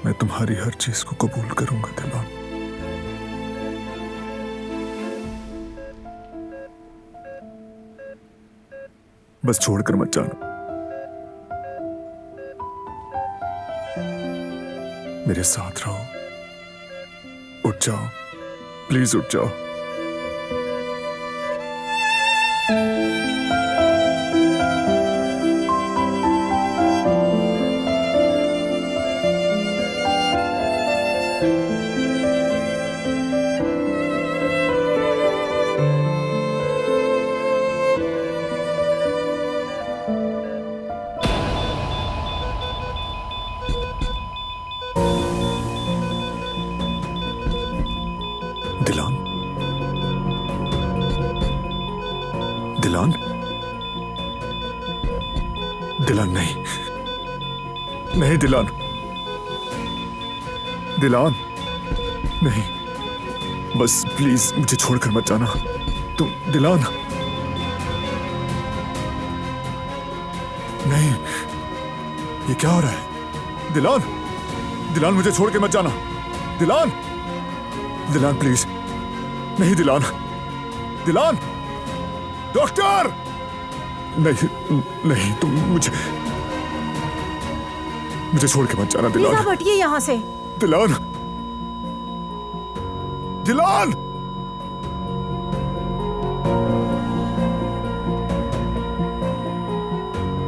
मैं तुम्हारी हर चीज को कबूल करूंगा दिलान। बस छोड़कर मत जाना। मेरे साथ रहो। उठ जाओ, प्लीज उठ जाओ। दिलान, दिलान, दिलान नहीं, नहीं दिलान, दिलान नहीं, बस प्लीज मुझे छोड़कर मत जाना। तुम दिलान, नहीं, ये क्या हो रहा है? दिलान, दिलान मुझे छोड़ के मत जाना। दिलान, दिलान प्लीज, नहीं दिलान, दिलान, डॉक्टर, नहीं, नहीं तुम मुझे छोड़ के मत जाना दिलान। प्लीज आप हटिए यहाँ से। दिलान, दिलान,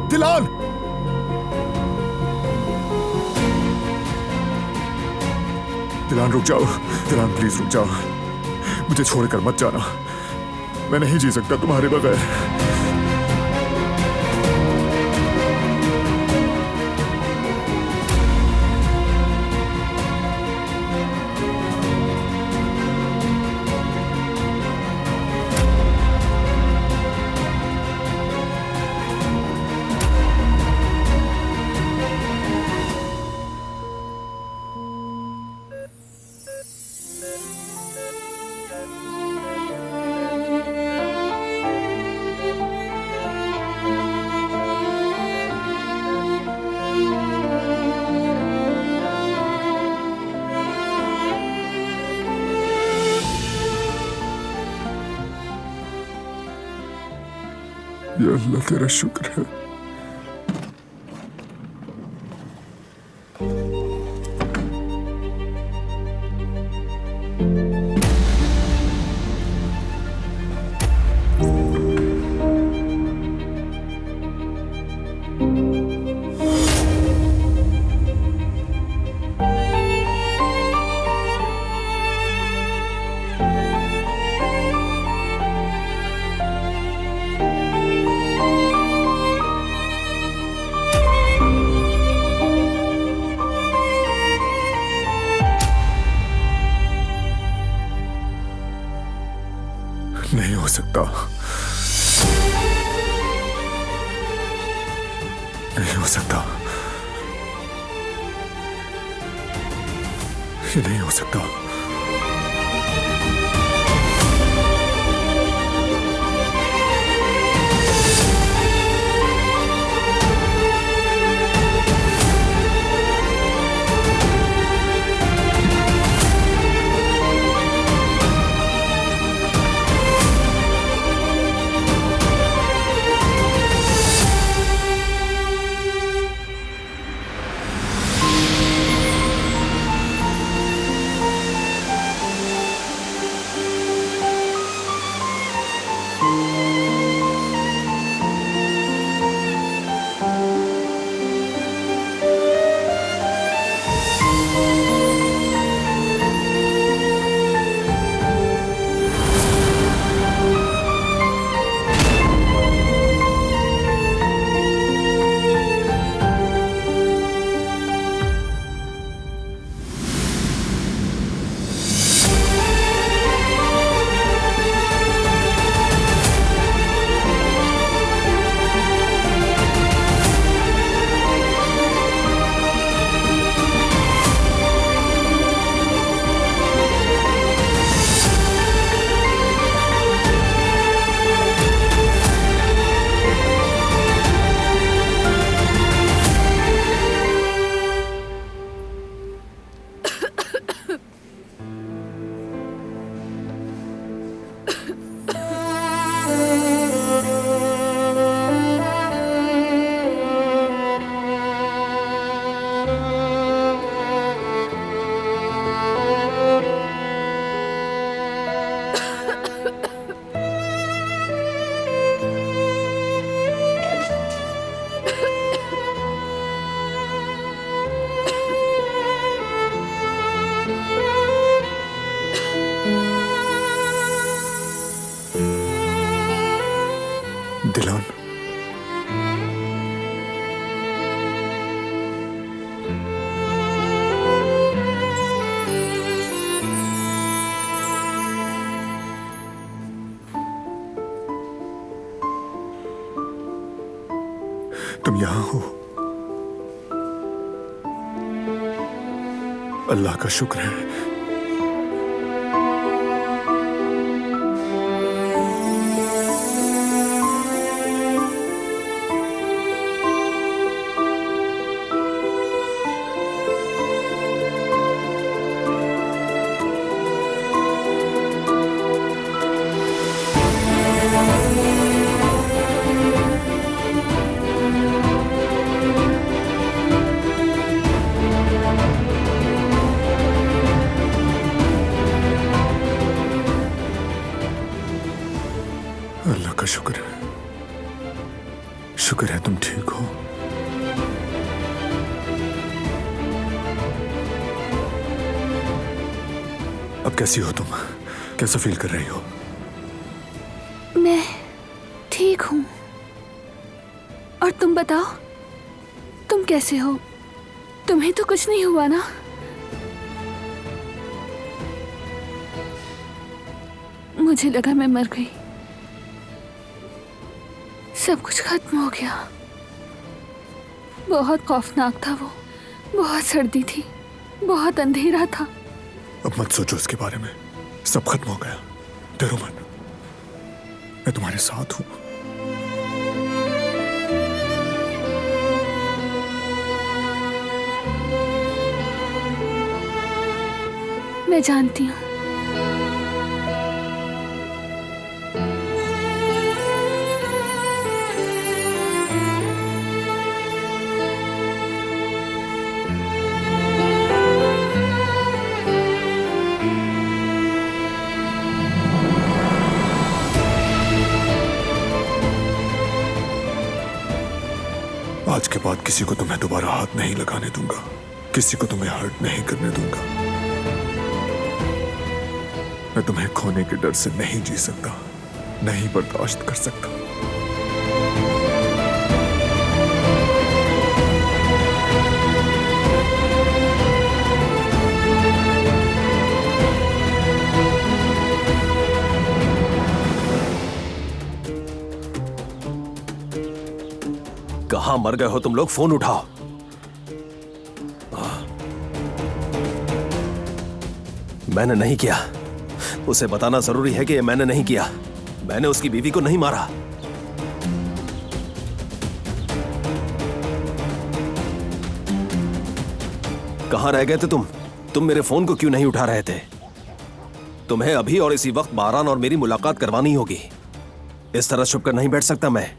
दिलान, दिलान रुक जाओ। दिलान प्लीज रुक जाओ, मुझे छोड़कर मत जाना। मैं नहीं जी सकता तुम्हारे बगैर। या अल्लाह तेरा शुक्र है। नहीं हो सकता, नहीं हो सकता, ये नहीं हो सकता। तुम यहां हो, अल्लाह का शुक्र है। अल्लाह का शुक्र है, शुक्र है तुम ठीक हो। अब कैसी हो तुम? कैसा फील कर रही हो? मैं ठीक हूं। और तुम बताओ, तुम कैसे हो? तुम्हें तो कुछ नहीं हुआ ना? मुझे लगा मैं मर गई, सब कुछ खत्म हो गया। बहुत खौफनाक था वो, बहुत सर्दी थी, बहुत अंधेरा था। अब मत सोचो इसके बारे में, सब खत्म हो गया। डरो मत, मैं तुम्हारे साथ हूं। मैं जानती हूं। आज के बाद किसी को तुम्हें दोबारा हाथ नहीं लगाने दूंगा, किसी को तुम्हें हर्ट नहीं करने दूंगा। मैं तुम्हें खोने के डर से नहीं जी सकता, नहीं बर्दाश्त कर सकता। कहां मर गए हो तुम लोग? फोन उठाओ। मैंने नहीं किया। उसे बताना जरूरी है कि ये मैंने नहीं किया। मैंने उसकी बीवी को नहीं मारा। कहां रह गए थे तुम? तुम मेरे फोन को क्यों नहीं उठा रहे थे? तुम्हें अभी और इसी वक्त बारान और मेरी मुलाकात करवानी होगी। इस तरह छुप कर नहीं बैठ सकता मैं।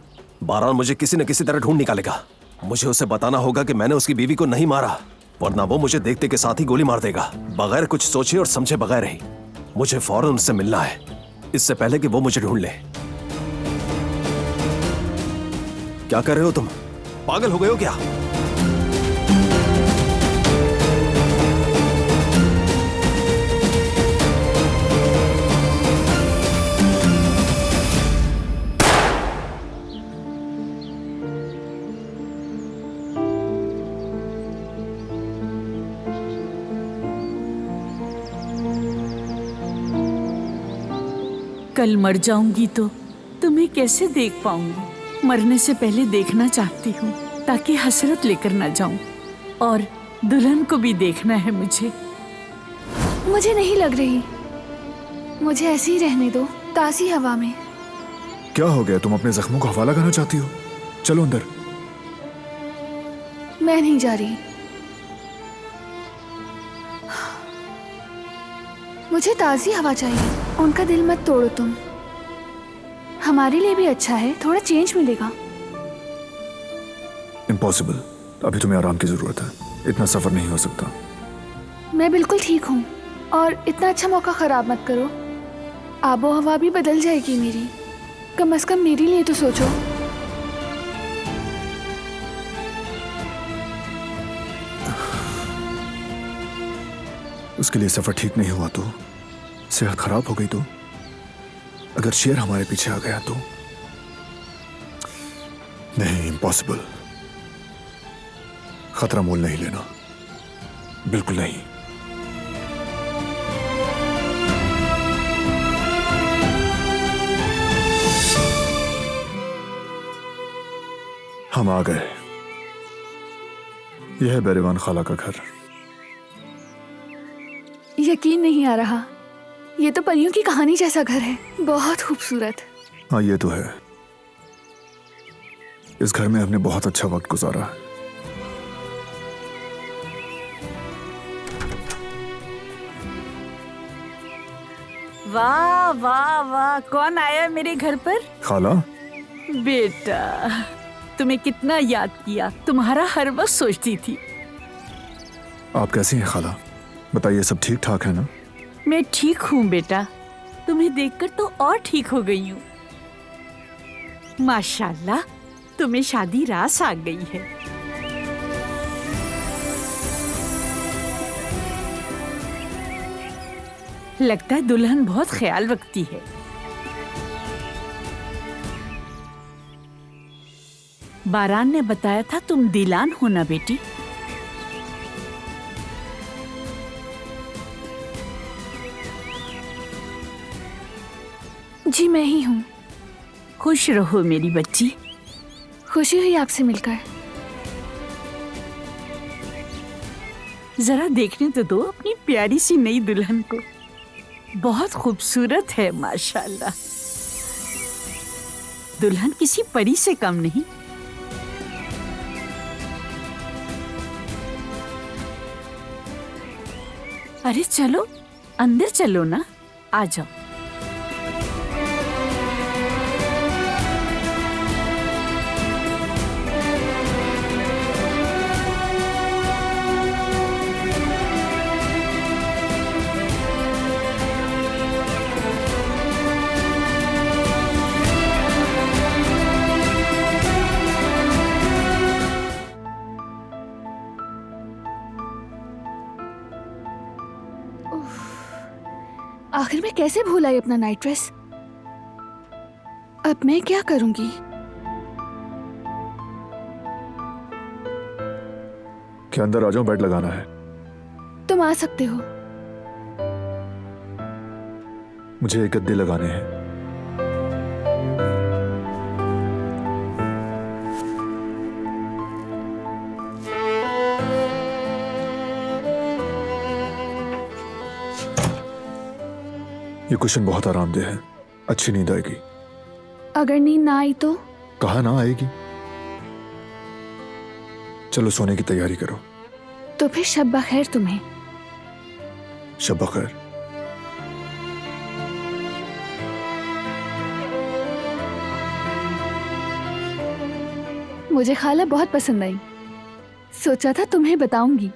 बारान मुझे किसी न किसी तरह ढूंढ निकालेगा। मुझे उसे बताना होगा कि मैंने उसकी बीवी को नहीं मारा, वरना वो मुझे देखते के साथ ही गोली मार देगा, बगैर कुछ सोचे और समझे बगैर ही। मुझे फौरन उससे मिलना है, इससे पहले कि वो मुझे ढूंढ ले। क्या कर रहे हो तुम? पागल हो गए हो क्या? कल मर जाऊंगी तो तुम्हें कैसे देख पाऊंगी? मरने से पहले देखना चाहती हूँ ताकि हसरत लेकर ना जाऊं, और दुल्हन को भी देखना है मुझे। मुझे नहीं लग रही, मुझे ऐसे ही रहने दो, ताज़ी हवा में। क्या हो गया? तुम अपने जख्मों को हवाला करना चाहती हो? चलो अंदर। मैं नहीं जा रही। मुझे ताज़ी हवा चाहिए। उनका दिल मत तोड़ो तुम, हमारे लिए भी अच्छा है, थोड़ा चेंज मिलेगा। इम्पॉसिबल, अभी तुम्हें आराम की जरूरत है, इतना सफर नहीं हो सकता। मैं बिल्कुल ठीक हूँ, और इतना अच्छा मौका खराब मत करो। आबो हवा भी बदल जाएगी मेरी, कम से कम मेरे लिए तो सोचो। उसके लिए सफर ठीक नहीं हुआ तो, सेहत खराब हो गई तो, अगर शेर हमारे पीछे आ गया तो? नहीं, इम्पॉसिबल। खतरा मोल नहीं लेना, बिल्कुल नहीं। हम आ गए। यह है बेरीवान खाला का घर। यकीन नहीं आ रहा, ये तो परियों की कहानी जैसा घर है, बहुत खूबसूरत। हाँ ये तो है। इस घर में हमने बहुत अच्छा वक्त गुजारा है। वाह वाह वाह, कौन आया मेरे घर पर? खाला। बेटा, तुम्हें कितना याद किया, तुम्हारा हर वक्त सोचती थी। आप कैसी हैं खाला? बताइए, सब ठीक ठाक है ना? मैं ठीक हूँ बेटा, तुम्हें देखकर तो और ठीक हो गई हूँ। माशाल्लाह, तुम्हें शादी रास आ गई है। लगता है दुल्हन बहुत ख्याल रखती है। बारान ने बताया था तुम दिलान हो ना बेटी? जी मैं ही हूँ। खुश रहो मेरी बच्ची। खुशी हुई आपसे मिलकर। जरा देखने तो दो अपनी प्यारी सी नई दुल्हन को, बहुत खूबसूरत है माशाल्लाह। दुल्हन किसी परी से कम नहीं। अरे चलो अंदर चलो ना, आ जाओ। आखिर मैं कैसे भूल आई अपना नाइट ड्रेस? अब मैं क्या करूंगी? क्या अंदर आ जाऊं? बेड लगाना है। तुम आ सकते हो। मुझे एक गद्दे लगाने हैं। ये कुशन बहुत आरामदेह है, अच्छी नींद आएगी। अगर नींद ना आई तो? कहा ना आएगी। चलो सोने की तैयारी करो। तो फिर शब बखैर तुम्हें। शब बखैर। मुझे खाला बहुत पसंद आई। सोचा था तुम्हें बताऊंगी,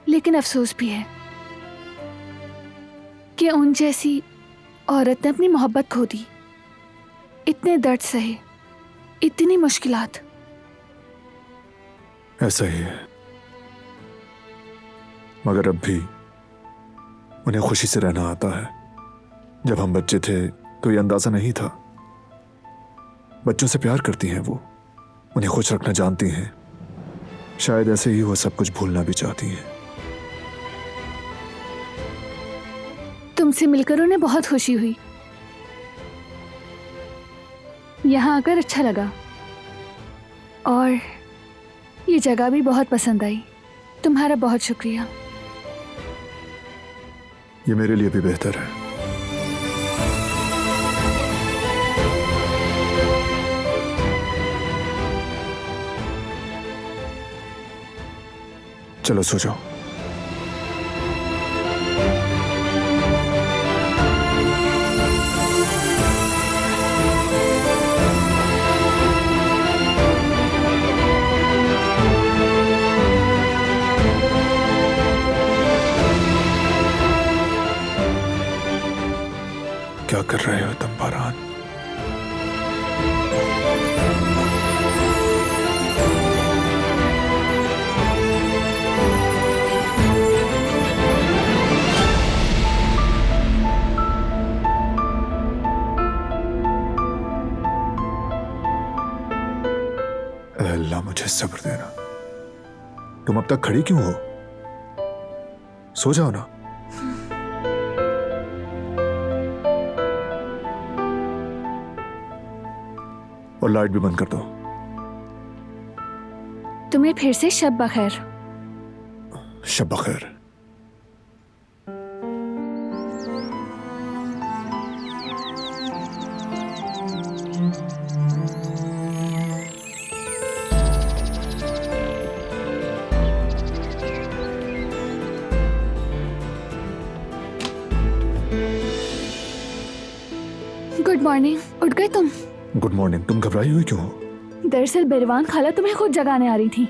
लेकिन अफसोस भी है कि उन जैसी औरत ने अपनी मोहब्बत खो दी। इतने दर्द सहे, इतनी मुश्किलात। ऐसा ही है, मगर अब भी उन्हें खुशी से रहना आता है। जब हम बच्चे थे तो ये अंदाजा नहीं था। बच्चों से प्यार करती हैं वो, उन्हें खुश रखना जानती हैं। शायद ऐसे ही वो सब कुछ भूलना भी चाहती हैं। तुमसे मिलकर उन्हें बहुत खुशी हुई। यहाँ आकर अच्छा लगा और ये जगह भी बहुत पसंद आई। तुम्हारा बहुत शुक्रिया। ये मेरे लिए भी बेहतर है। चलो सो जाओ। क्या कर रहे हो तुम बारान? अल्लाह मुझे सब्र देना। तुम अब तक खड़ी क्यों हो? सो जाओ ना। और लाइट भी बंद कर दो। तुम्हें फिर से शब बखैर। शब बखैर। Good morning. उठ गए तुम? Good morning. तुम घबराई हुई क्यों हो? दरअसल बेरवान खाला तुम्हें खुद जगाने आ रही थी।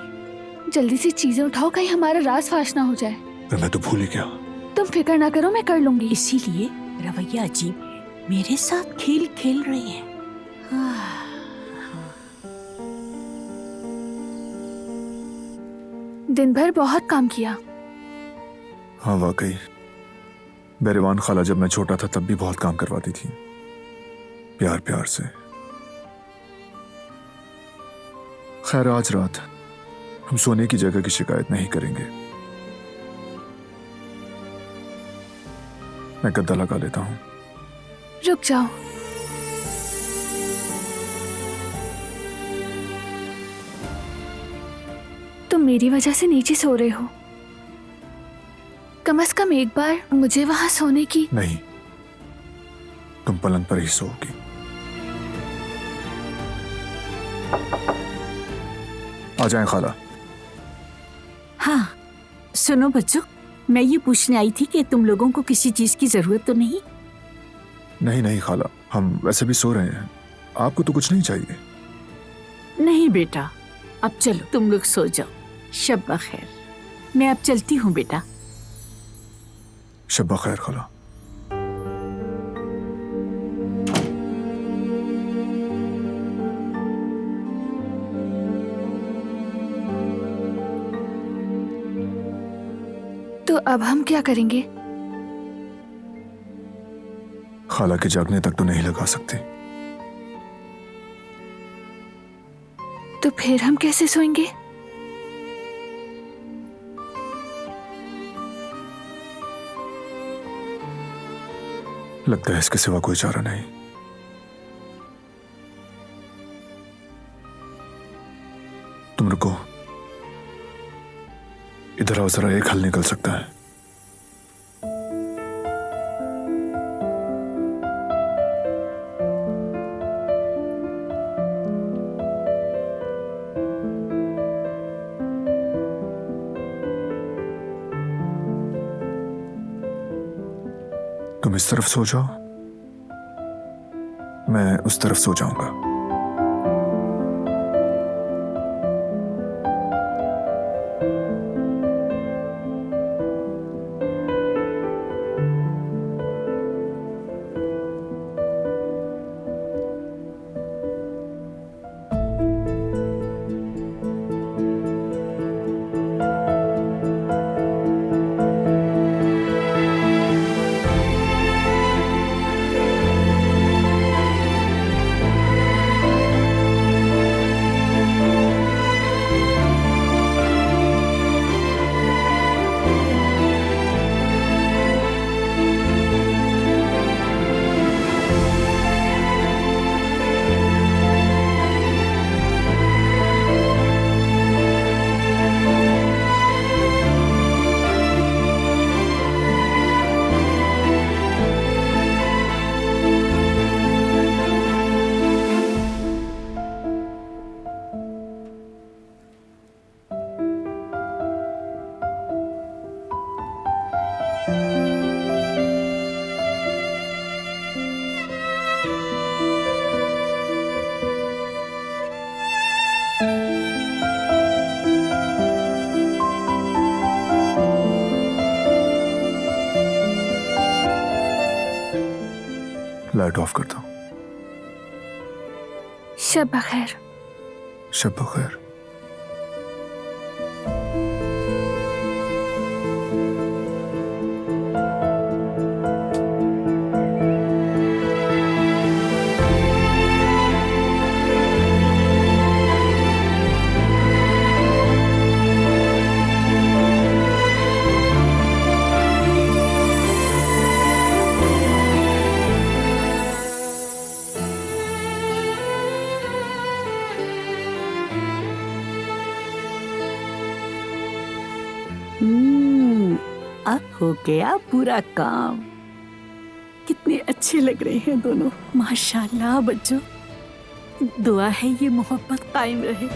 जल्दी से चीजें उठाओ, कहीं हमारा राज फाश ना हो जाए। मैं तो भूल ही गया। तुम फिक्र ना करो, मैं कर लूंगी। इसीलिए रवैया अजीब है। मेरे साथ खेल खेल रही है। दिन भर बहुत काम किया। हाँ वाकई, बेरवान खाला जब मैं छोटा था तब भी बहुत काम करवाती थी, प्यार प्यार से। खैर आज रात हम सोने की जगह की शिकायत नहीं करेंगे। मैं गद्दा लगा लेता हूं। रुक जाओ। तुम मेरी वजह से नीचे सो रहे हो, कम से कम एक बार मुझे वहां सोने की। नहीं, तुम पलंग पर ही सोओगी। आ जाएं खाला। हाँ सुनो बच्चों, मैं ये पूछने आई थी कि तुम लोगों को किसी चीज की जरूरत तो नहीं? नहीं नहीं खाला, हम वैसे भी सो रहे हैं, आपको तो कुछ नहीं चाहिए। नहीं बेटा, अब चलो तुम लोग सो जाओ। शब बखैर। मैं अब चलती हूँ बेटा। शब बखैर खाला। तो अब हम क्या करेंगे? खाला के जागने तक तो नहीं लगा सकते। तो फिर हम कैसे सोएंगे? लगता है इसके सिवा कोई चारा नहीं। तुम रुको, इधर आओ, जरा एक हल निकल सकता है। तुम इस तरफ सो जाओ, मैं उस तरफ सो जाऊंगा। लाइट ऑफ कर दो। शब बखैर। शब बखैर। अब हो गया पूरा काम। कितने अच्छे लग रहे हैं दोनों, माशाल्लाह। बच्चों, दुआ है ये मोहब्बत कायम रहे।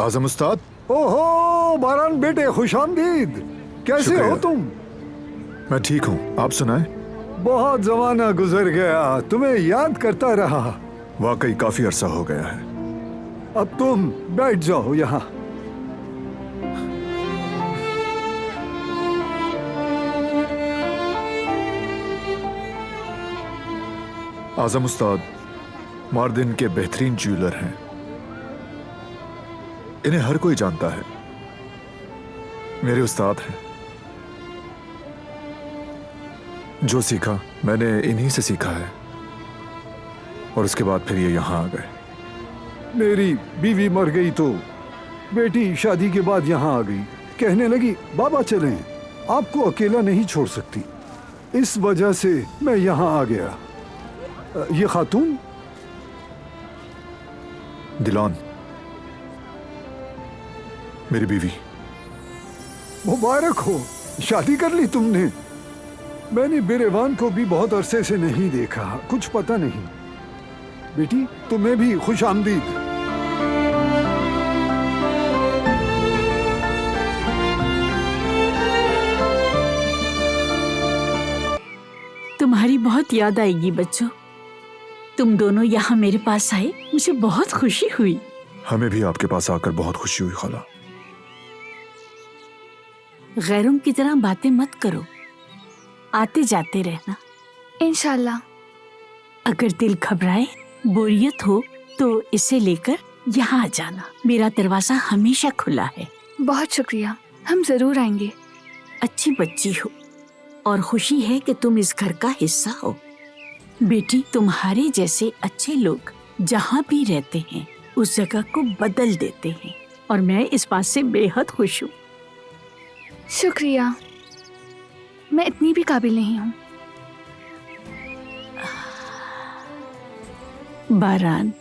आजम उस्ताद। ओहो बारान बेटे, खुशामदीद। कैसे हो तुम? मैं ठीक हूँ, आप सुनाएं। बहुत जमाना गुजर गया, तुम्हें याद करता रहा। वाकई काफी अरसा हो गया है। अब तुम बैठ जाओ यहाँ। आजम उस्ताद मार्दिन के बेहतरीन ज्वेलर हैं। इन्हें हर कोई जानता है, मेरे उस्ताद हैं। जो सीखा मैंने इन्हीं से सीखा है, और उसके बाद फिर ये यहाँ आ गए। मेरी बीवी मर गई तो बेटी शादी के बाद यहाँ आ गई। कहने लगी बाबा चलें, आपको अकेला नहीं छोड़ सकती। इस वजह से मैं यहाँ आ गया। ये खातून दिलान, मेरी बीवी। मुबारक हो, शादी कर ली तुमने। मैंने बिरेवान को भी बहुत अरसे से नहीं देखा, कुछ पता नहीं। बेटी तुम्हें भी खुश आमदीद। तुम्हारी बहुत याद आएगी बच्चों। तुम दोनों यहाँ मेरे पास आए, मुझे बहुत खुशी हुई। हमें भी आपके पास आकर बहुत खुशी हुई खाला। गैरों की तरह बातें मत करो, आते जाते रहना। इंशाल्लाह। अगर दिल घबराए, बोरियत हो तो इसे लेकर यहाँ आ जाना। मेरा दरवाजा हमेशा खुला है। बहुत शुक्रिया, हम जरूर आएंगे। अच्छी बच्ची हो और खुशी है कि तुम इस घर का हिस्सा हो। बेटी, तुम्हारे जैसे अच्छे लोग जहाँ भी रहते हैं उस जगह को बदल देते हैं, और मैं इस बात से बेहद खुश हूँ। शुक्रिया, मैं इतनी भी काबिल नहीं हूँ। बारान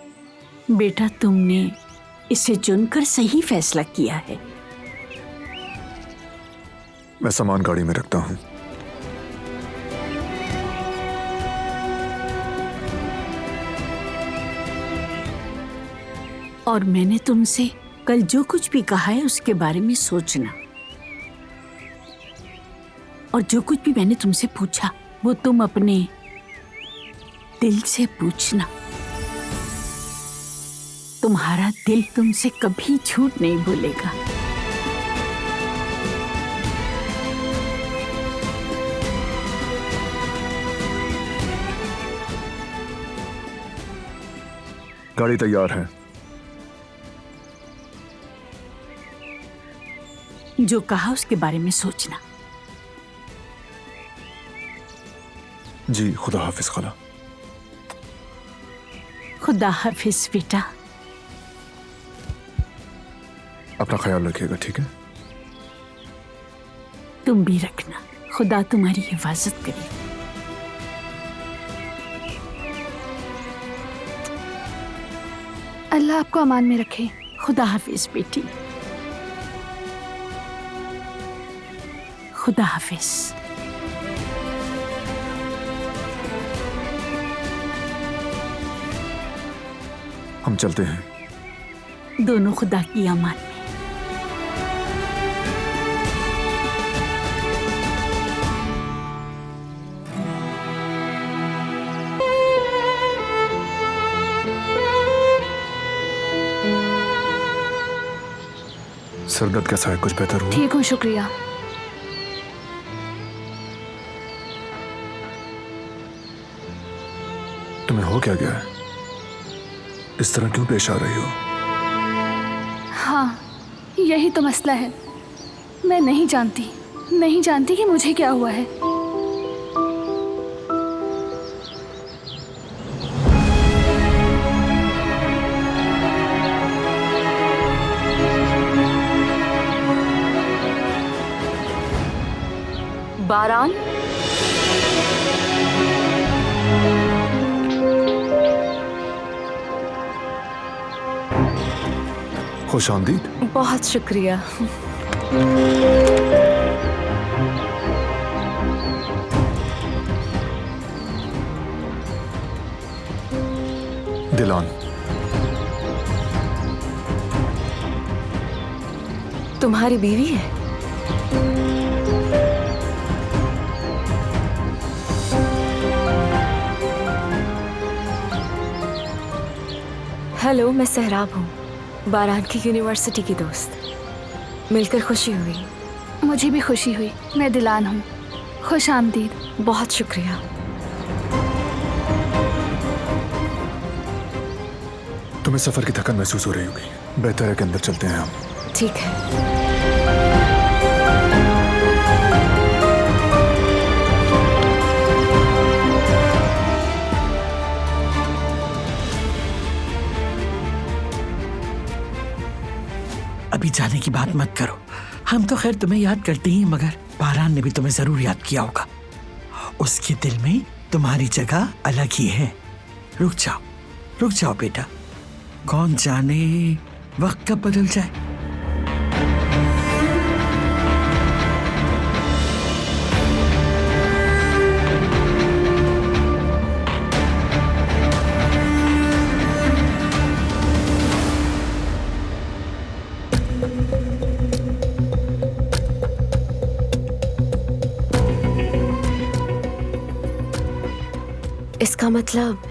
बेटा, तुमने इसे चुनकर सही फैसला किया है। मैं सामान गाड़ी में रखता हूँ। और मैंने तुमसे कल जो कुछ भी कहा है उसके बारे में सोचना, और जो कुछ भी मैंने तुमसे पूछा वो तुम अपने दिल से पूछना। तुम्हारा दिल तुमसे कभी झूठ नहीं बोलेगा। गाड़ी तैयार है। जो कहा उसके बारे में सोचना। जी, खुदा हाफिज खाला। खुदा हाफिज बेटा। अपना ख्याल रखिएगा, ठीक है? तुम भी रखना। खुदा तुम्हारी हिफाजत करे। अल्लाह आपको अमान में रखे। खुदा हाफिज बेटी। खुदा हाफिज। हम चलते हैं। दोनों खुदा की अमान में। सरदर्द कैसा है? कुछ बेहतर हुआ? ठीक हूँ, शुक्रिया। तुम्हें हो क्या गया है? इस तरह क्यों पेश आ रही हो? हाँ, यही तो मसला है। मैं नहीं जानती कि मुझे क्या हुआ है। बारान, खुश आमदीद। बहुत शुक्रिया। दिलान, तुम्हारी बीवी है? हेलो, मैं सहराब हूँ, बारान की यूनिवर्सिटी की दोस्त। मिलकर खुशी हुई। मुझे भी खुशी हुई। मैं दिलान हूँ। खुश आमदीद। बहुत शुक्रिया। तुम्हें सफर की थकान महसूस हो रही होगी। बेहतर है कि अंदर चलते हैं हम। ठीक है। अभी जाने की बात मत करो। हम तो खैर तुम्हें याद करते ही, मगर बारान ने भी तुम्हें जरूर याद किया होगा। उसके दिल में तुम्हारी जगह अलग ही है। रुक जाओ बेटा। कौन जाने वक्त कब बदल जाए। इसका मतलब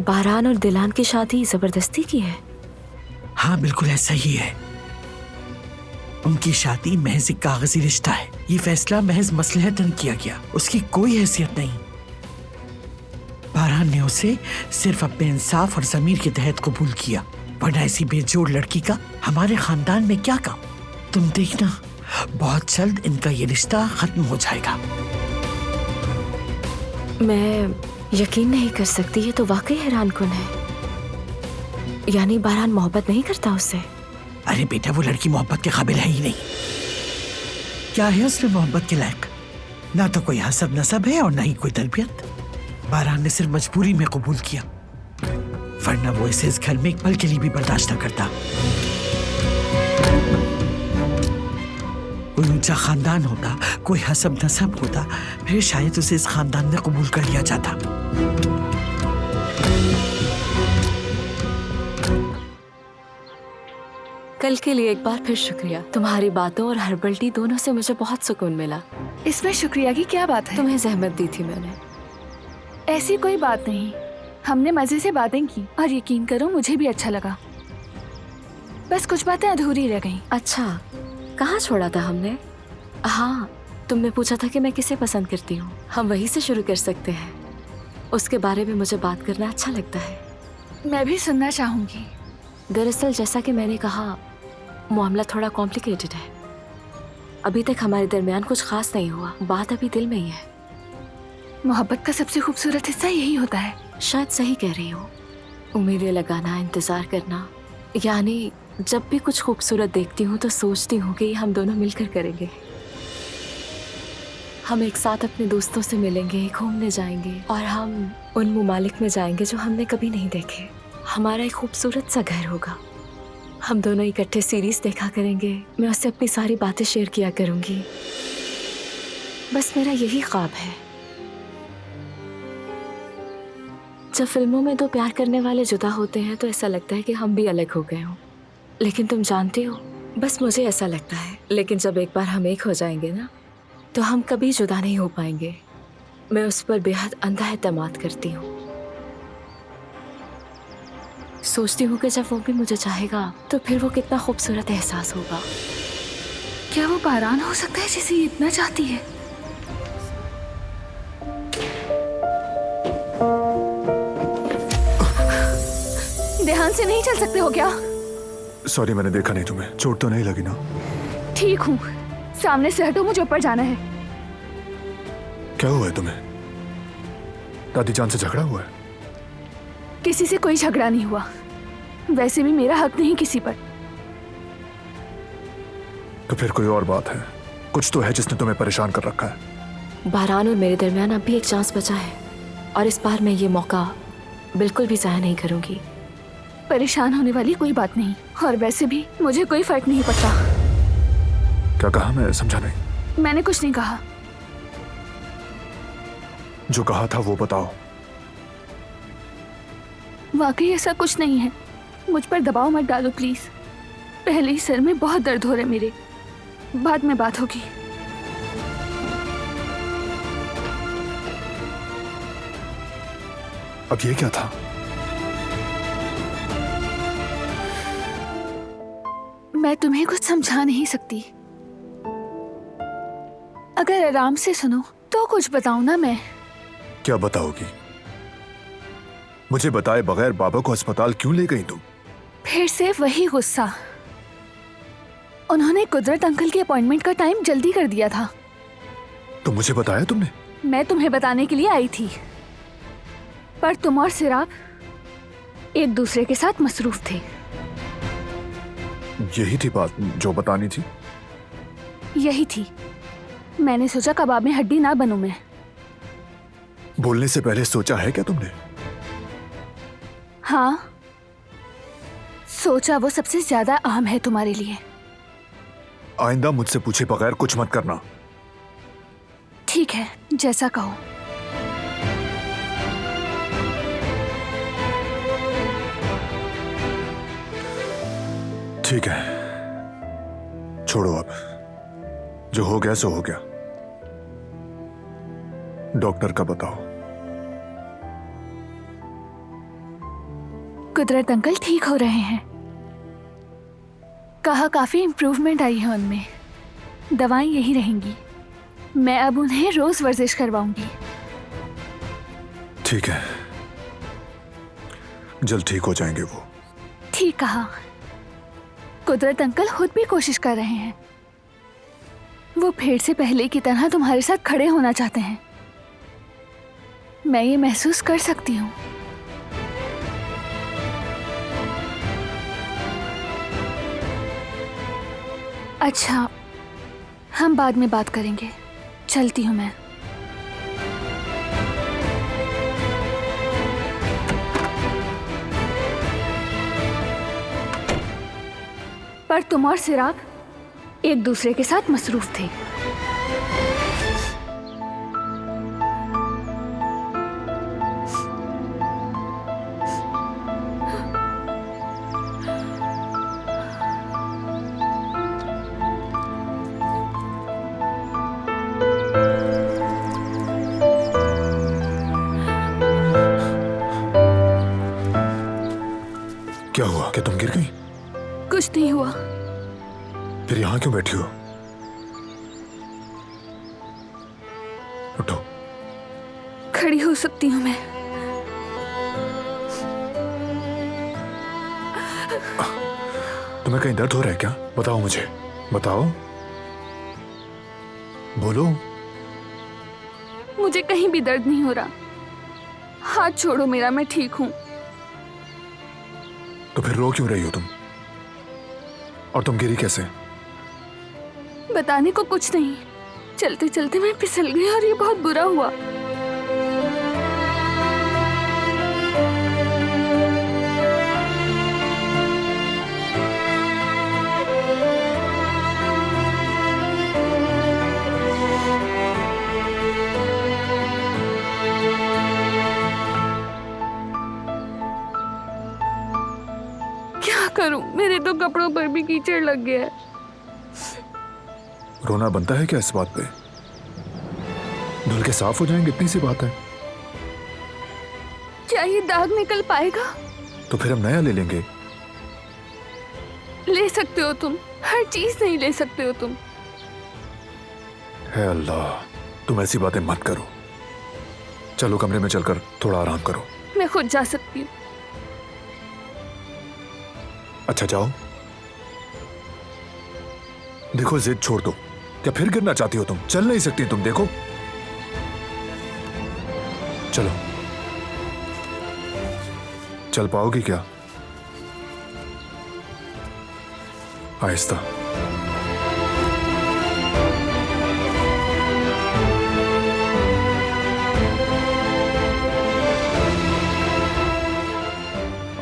बारान और दिलान की शादी जबरदस्ती की है? हाँ, बिल्कुल ऐसा ही है। उनकी शादी महज एक कागजी रिश्ता है। ये फैसला महज मसलहतन किया गया। उसकी कोई हैसियत नहीं। बारान ने उसे सिर्फ अपने इंसाफ और ज़मीर के तहत कबूल किया, वरना ऐसी बेजोड़ लड़की का हमारे खानदान में क्या काम। तुम देखना, बहुत जल्द इनका ये रिश्ता खत्म हो जाएगा। मैं यकीन नहीं कर सकती। ये तो वाकई हैरानकुन है। यानी बारान मोहब्बत नहीं करता उससे? अरे बेटा, वो लड़की मोहब्बत के काबिल है ही नहीं। क्या है उसमें मोहब्बत के लायक? ना तो कोई हसब नसब है और ना ही कोई तरबियत। बारान ने सिर्फ मजबूरी में कबूल किया, वरना वो इसे इस घर में एक पल के लिए भी बर्दाश्त न करता। कोई ऊंचा खानदान होता, कोई हसब नसब होता, फिर शायद उसे इस खानदान में कबूल कर लिया जाता। कल के लिए एक बार फिर शुक्रिया। तुम्हारी बातों और हर्बल टी दोनों से मुझे बहुत सुकून मिला। इसमें शुक्रिया की क्या बात है? तुम्हें जहमत दी थी मैंने। ऐसी कोई बात नहीं। हमने मजे से बातें की और यकीन करो मुझे भी अच्छा लगा। बस कुछ बातें अधूरी रह गईं। अच्छा, कहाँ छोड़ा था हमने? हाँ, तुमने पूछा था कि मैं किसे पसंद करती हूँ। हम वहीं से शुरू कर सकते हैं। उसके बारे में मुझे बात करना अच्छा लगता है। मैं भी सुनना चाहूंगी। दरअसल जैसा कि मैंने कहा, मामला थोड़ा कॉम्प्लिकेटेड है। अभी तक हमारे दरमियान कुछ खास नहीं हुआ, बात अभी दिल में ही है। मोहब्बत का सबसे खूबसूरत हिस्सा यही होता है। शायद सही कह रही हो। उम्मीदें लगाना, इंतजार करना, यानी जब भी कुछ खूबसूरत देखती हूँ तो सोचती हूँ कि हम दोनों मिलकर करेंगे। हम एक साथ अपने दोस्तों से मिलेंगे, घूमने जाएंगे और हम उन ममालिक में जाएंगे जो हमने कभी नहीं देखे। हमारा एक खूबसूरत सा घर होगा। हम दोनों इकट्ठे सीरीज देखा करेंगे। मैं उससे अपनी सारी बातें शेयर किया करूंगी। बस मेरा यही ख्वाब है। जब फिल्मों में दो प्यार करने वाले जुदा होते हैं तो ऐसा लगता है कि हम भी अलग हो गए हों। लेकिन तुम जानती हो, बस मुझे ऐसा लगता है, लेकिन जब एक बार हम एक हो जाएंगे ना, तो हम कभी जुदा नहीं हो पाएंगे। मैं उस पर बेहद अंधा एतमाद करती हूँ। सोचती हूँ कि जब वो भी मुझे चाहेगा तो फिर वो कितना खूबसूरत एहसास होगा। क्या वो पारान हो सकता है जिसे ये इतना चाहती है? ध्यान से नहीं चल सकते हो क्या? सॉरी, मैंने देखा नहीं तुम्हें। चोट तो नहीं लगी ना? ठीक हूँ, सामने से हटो, मुझे ऊपर जाना है। क्या हुआ है तुम्हें? दादी जान से झगड़ा हुआ है? किसी से कोई झगड़ा नहीं हुआ। वैसे भी मेरा हक नहीं किसी पर। तो फिर कोई और बात है? कुछ तो है जिसने तुम्हें परेशान कर रखा है। बारान और मेरे दरमियान अब भी एक चांस बचा है और इस बार मैं ये मौका बिल्कुल भी ज़ाया नहीं करूंगी। परेशान होने वाली कोई बात नहीं, और वैसे भी मुझे कोई फर्क नहीं पड़ता। क्या कहा? मैं समझा नहीं। मैंने कुछ नहीं कहा। जो कहा था वो बताओ। वाकई ऐसा कुछ नहीं है। मुझ पर दबाव मत डालो प्लीज। पहले ही सर में बहुत दर्द हो रहा है मेरे। बाद में बात होगी। अब ये क्या था? मैं तुम्हें कुछ समझा नहीं सकती। अगर आराम से सुनो तो कुछ बताऊं ना मैं। क्या बताओगी? मुझे बताए बगैर बाबा को अस्पताल क्यों ले गई तुम? फिर से वही गुस्सा। उन्होंने कुदरत अंकल की अपॉइंटमेंट का टाइम जल्दी कर दिया था। तो मुझे बताया तुमने? मैं तुम्हें बताने के लिए आई थी, पर तुम और सिराब एक दूसरे के साथ मसरूफ थे। यही थी बात जो बतानी थी? यही थी। मैंने सोचा कबाब में हड्डी ना बनूं मैं। बोलने से पहले सोचा है क्या तुमने? हाँ, सोचा। वो सबसे ज्यादा अहम है तुम्हारे लिए। आइंदा मुझसे पूछे बगैर कुछ मत करना। ठीक है, जैसा कहो। ठीक है, छोड़ो अब। जो हो गया सो हो गया। डॉक्टर का बताओ। कुदरत अंकल ठीक हो रहे हैं। कहा काफी इम्प्रूवमेंट आई है उनमें। दवाएं यही रहेंगी। मैं अब उन्हें रोज वर्जिश करवाऊंगी। ठीक है, जल्द ठीक हो जाएंगे वो। ठीक कहा। कुदरत अंकल खुद भी कोशिश कर रहे हैं। वो फिर से पहले की तरह तुम्हारे साथ खड़े होना चाहते हैं। मैं ये महसूस कर सकती हूँ। अच्छा, हम बाद में बात करेंगे। चलती हूँ मैं। पर तुम और सिराग एक दूसरे के साथ मसरूफ थे। क्या हुआ? क्या तुम गिर गई? कुछ नहीं हुआ। फिर यहां क्यों बैठी हो? उठो। खड़ी हो सकती हूँ मैं? तुम्हें कहीं दर्द हो रहा है क्या? बताओ मुझे, बताओ, बोलो। मुझे कहीं भी दर्द नहीं हो रहा। हाथ छोड़ो मेरा, मैं ठीक हूं। तो फिर रो क्यों रही हो तुम? और तुम गिरी कैसे? बताने को कुछ नहीं, चलते चलते मैं फिसल गई और ये बहुत बुरा हुआ। क्या करूं, मेरे तो कपड़ों पर भी कीचड़ लग गया है। रोना बनता है क्या इस बात पे? धुल के साफ हो जाएंगे, इतनी सी बात है। क्या ये दाग निकल पाएगा? तो फिर हम नया ले लेंगे। ले सकते हो तुम, हर चीज नहीं ले सकते हो तुम। है अल्लाह, तुम ऐसी बातें मत करो। चलो कमरे में चलकर थोड़ा आराम करो। मैं खुद जा सकती हूँ। अच्छा जाओ। देखो जिद छोड़ दो। क्या फिर गिरना चाहती हो तुम? चल नहीं सकती तुम, देखो। चलो। चल पाओगी क्या? आहिस्ता।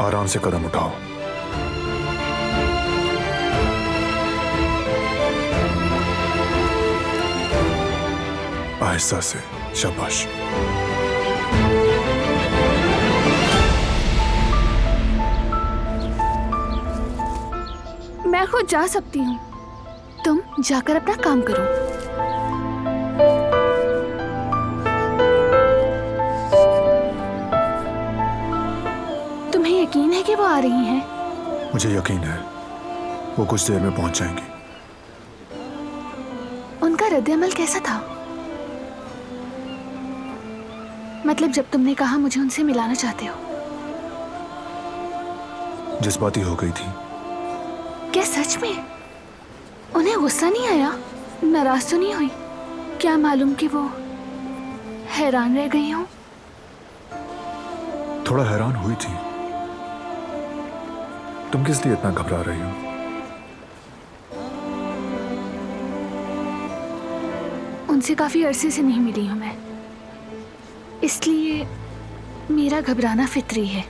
आराम से कदम उठाओ। आहिस्ता से, शाबाश। मैं खुद जा सकती हूँ, तुम जाकर अपना काम करो। तुम्हें यकीन है कि वो आ रही हैं? मुझे यकीन है वो कुछ देर में पहुंच जाएंगी। उनका रद्द-ए-अमल कैसा था? मतलब जब तुमने कहा मुझे उनसे मिलाना चाहते हो। जज्बाती हो गई थी। क्या सच में? उन्हें गुस्सा नहीं आया? नाराज तो नहीं हुई? क्या मालूम कि वो हैरान रह गई हूं। थोड़ा हैरान हुई थी। तुम किस लिए इतना घबरा रही हो? उनसे काफी अरसे से नहीं मिली हूं मैं, इसलिए मेरा घबराना फितरी है।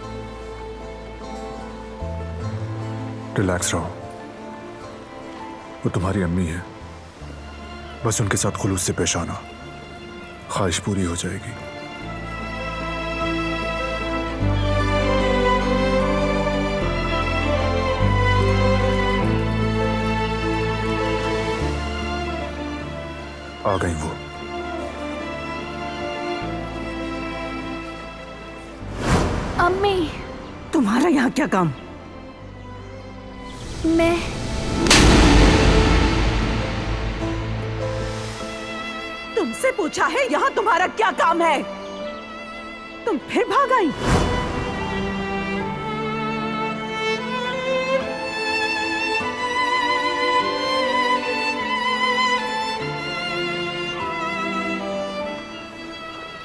रिलैक्स रहो, वो तुम्हारी अम्मी है। बस उनके साथ खुलूस से पेश आना, ख्वाहिश पूरी हो जाएगी। आ गई वो। अम्मी, तुम्हारा यहाँ क्या काम? मैं तुमसे पूछा है यहाँ तुम्हारा क्या काम है? तुम फिर भाग आई?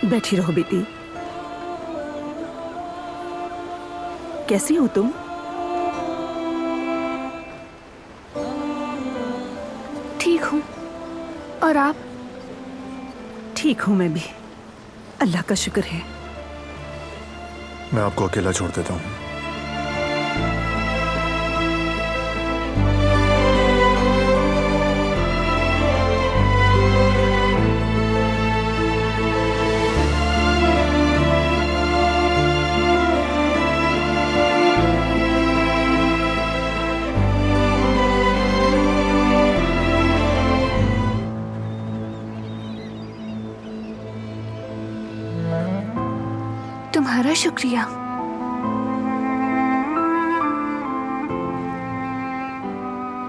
बैठी रहो बेटी। कैसी हो तुम? ठीक हूँ, और आप? ठीक हूं मैं भी, अल्लाह का शुक्र है। मैं आपको अकेला छोड़ देता हूँ। तुम्हारा शुक्रिया।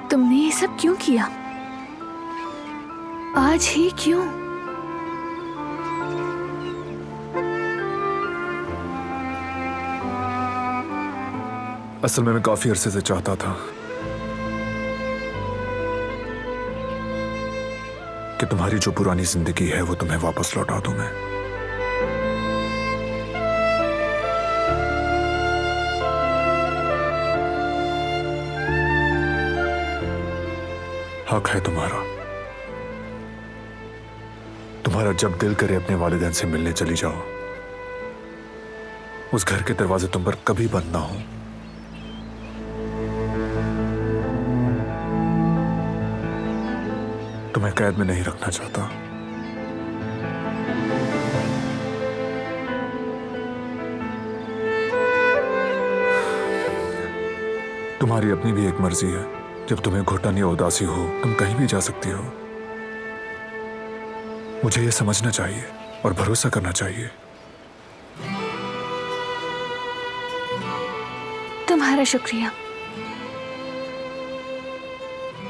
तुमने ये सब क्यों किया? आज ही क्यों? असल में मैं काफी अरसे से चाहता था कि तुम्हारी जो पुरानी जिंदगी है वो तुम्हें वापस लौटा दूं मैं। हक है तुम्हारा। तुम्हारा जब दिल करे अपने वालिदैन से मिलने चली जाओ। उस घर के दरवाजे तुम पर कभी बंद ना हो। तुम्हें कैद में नहीं रखना चाहता। तुम्हारी अपनी भी एक मर्जी है। जब तुम्हें घुटन या उदासी हो तुम कहीं भी जा सकती हो। मुझे यह समझना चाहिए और भरोसा करना चाहिए। तुम्हारा शुक्रिया,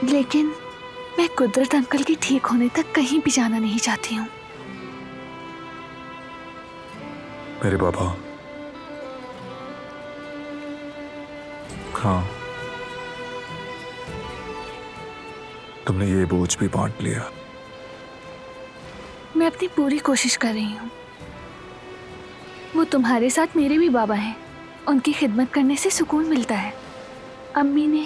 लेकिन मैं कुदरत अंकल के ठीक होने तक कहीं भी जाना नहीं चाहती हूँ। मेरे बाबा, हाँ, तुमने ये बोझ भी बांट लिया। मैं अपनी पूरी कोशिश कर रही हूँ। वो तुम्हारे साथ मेरे भी बाबा हैं। उनकी खिदमत करने से सुकून मिलता है। अम्मी ने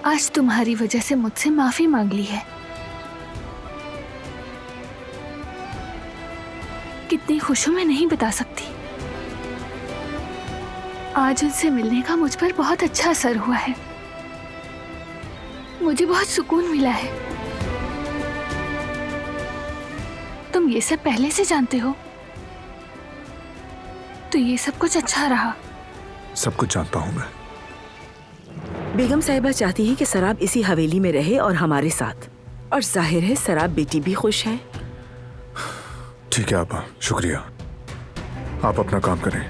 आज तुम्हारी वजह से मुझसे माफी मांग ली है। कितनी खुश हूं मैं नहीं बता सकती। आज उनसे मिलने का मुझ पर बहुत अच्छा असर हुआ है। मुझे बहुत सुकून मिला है। तुम ये सब पहले से जानते हो, तो ये सब कुछ अच्छा रहा। सब कुछ जानता हूं मैं। बेगम साहिबा चाहती है कि सराब इसी हवेली में रहे और हमारे साथ, और जाहिर है सराब बेटी भी खुश है। ठीक है आपा, शुक्रिया। आप अपना काम करें।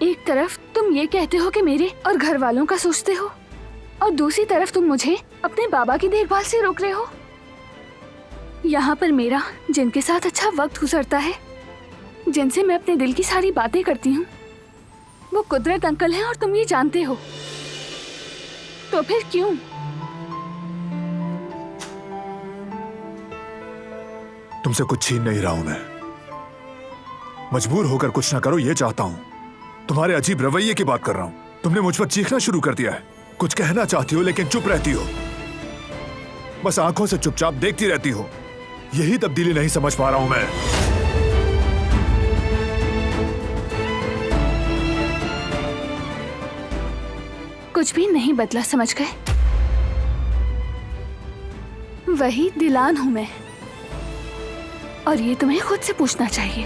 एक तरफ तुम ये कहते हो कि मेरे और घर वालों का सोचते हो, और दूसरी तरफ तुम मुझे अपने बाबा की देखभाल से रोक रहे हो। यहाँ पर मेरा जिनके साथ अच्छा वक्त गुजरता है, जिनसे मैं अपने दिल की सारी बातें करती हूँ, वो कुदरत अंकल हैं और तुम ये जानते हो। तो फिर क्यों? तुमसे कुछ छीन नहीं रहा हूं मैं। मजबूर होकर कुछ ना करो ये चाहता हूं। तुम्हारे अजीब रवैये की बात कर रहा हूं। तुमने मुझ पर चीखना शुरू कर दिया है। कुछ कहना चाहती हो लेकिन चुप रहती हो। बस आंखों से चुपचाप देखती रहती हो। यही तब्दीली नहीं समझ पा रहा हूं मैं। कुछ भी नहीं बदला, समझ गए? वही दिलान हूं मैं, और ये तुम्हें खुद से पूछना चाहिए।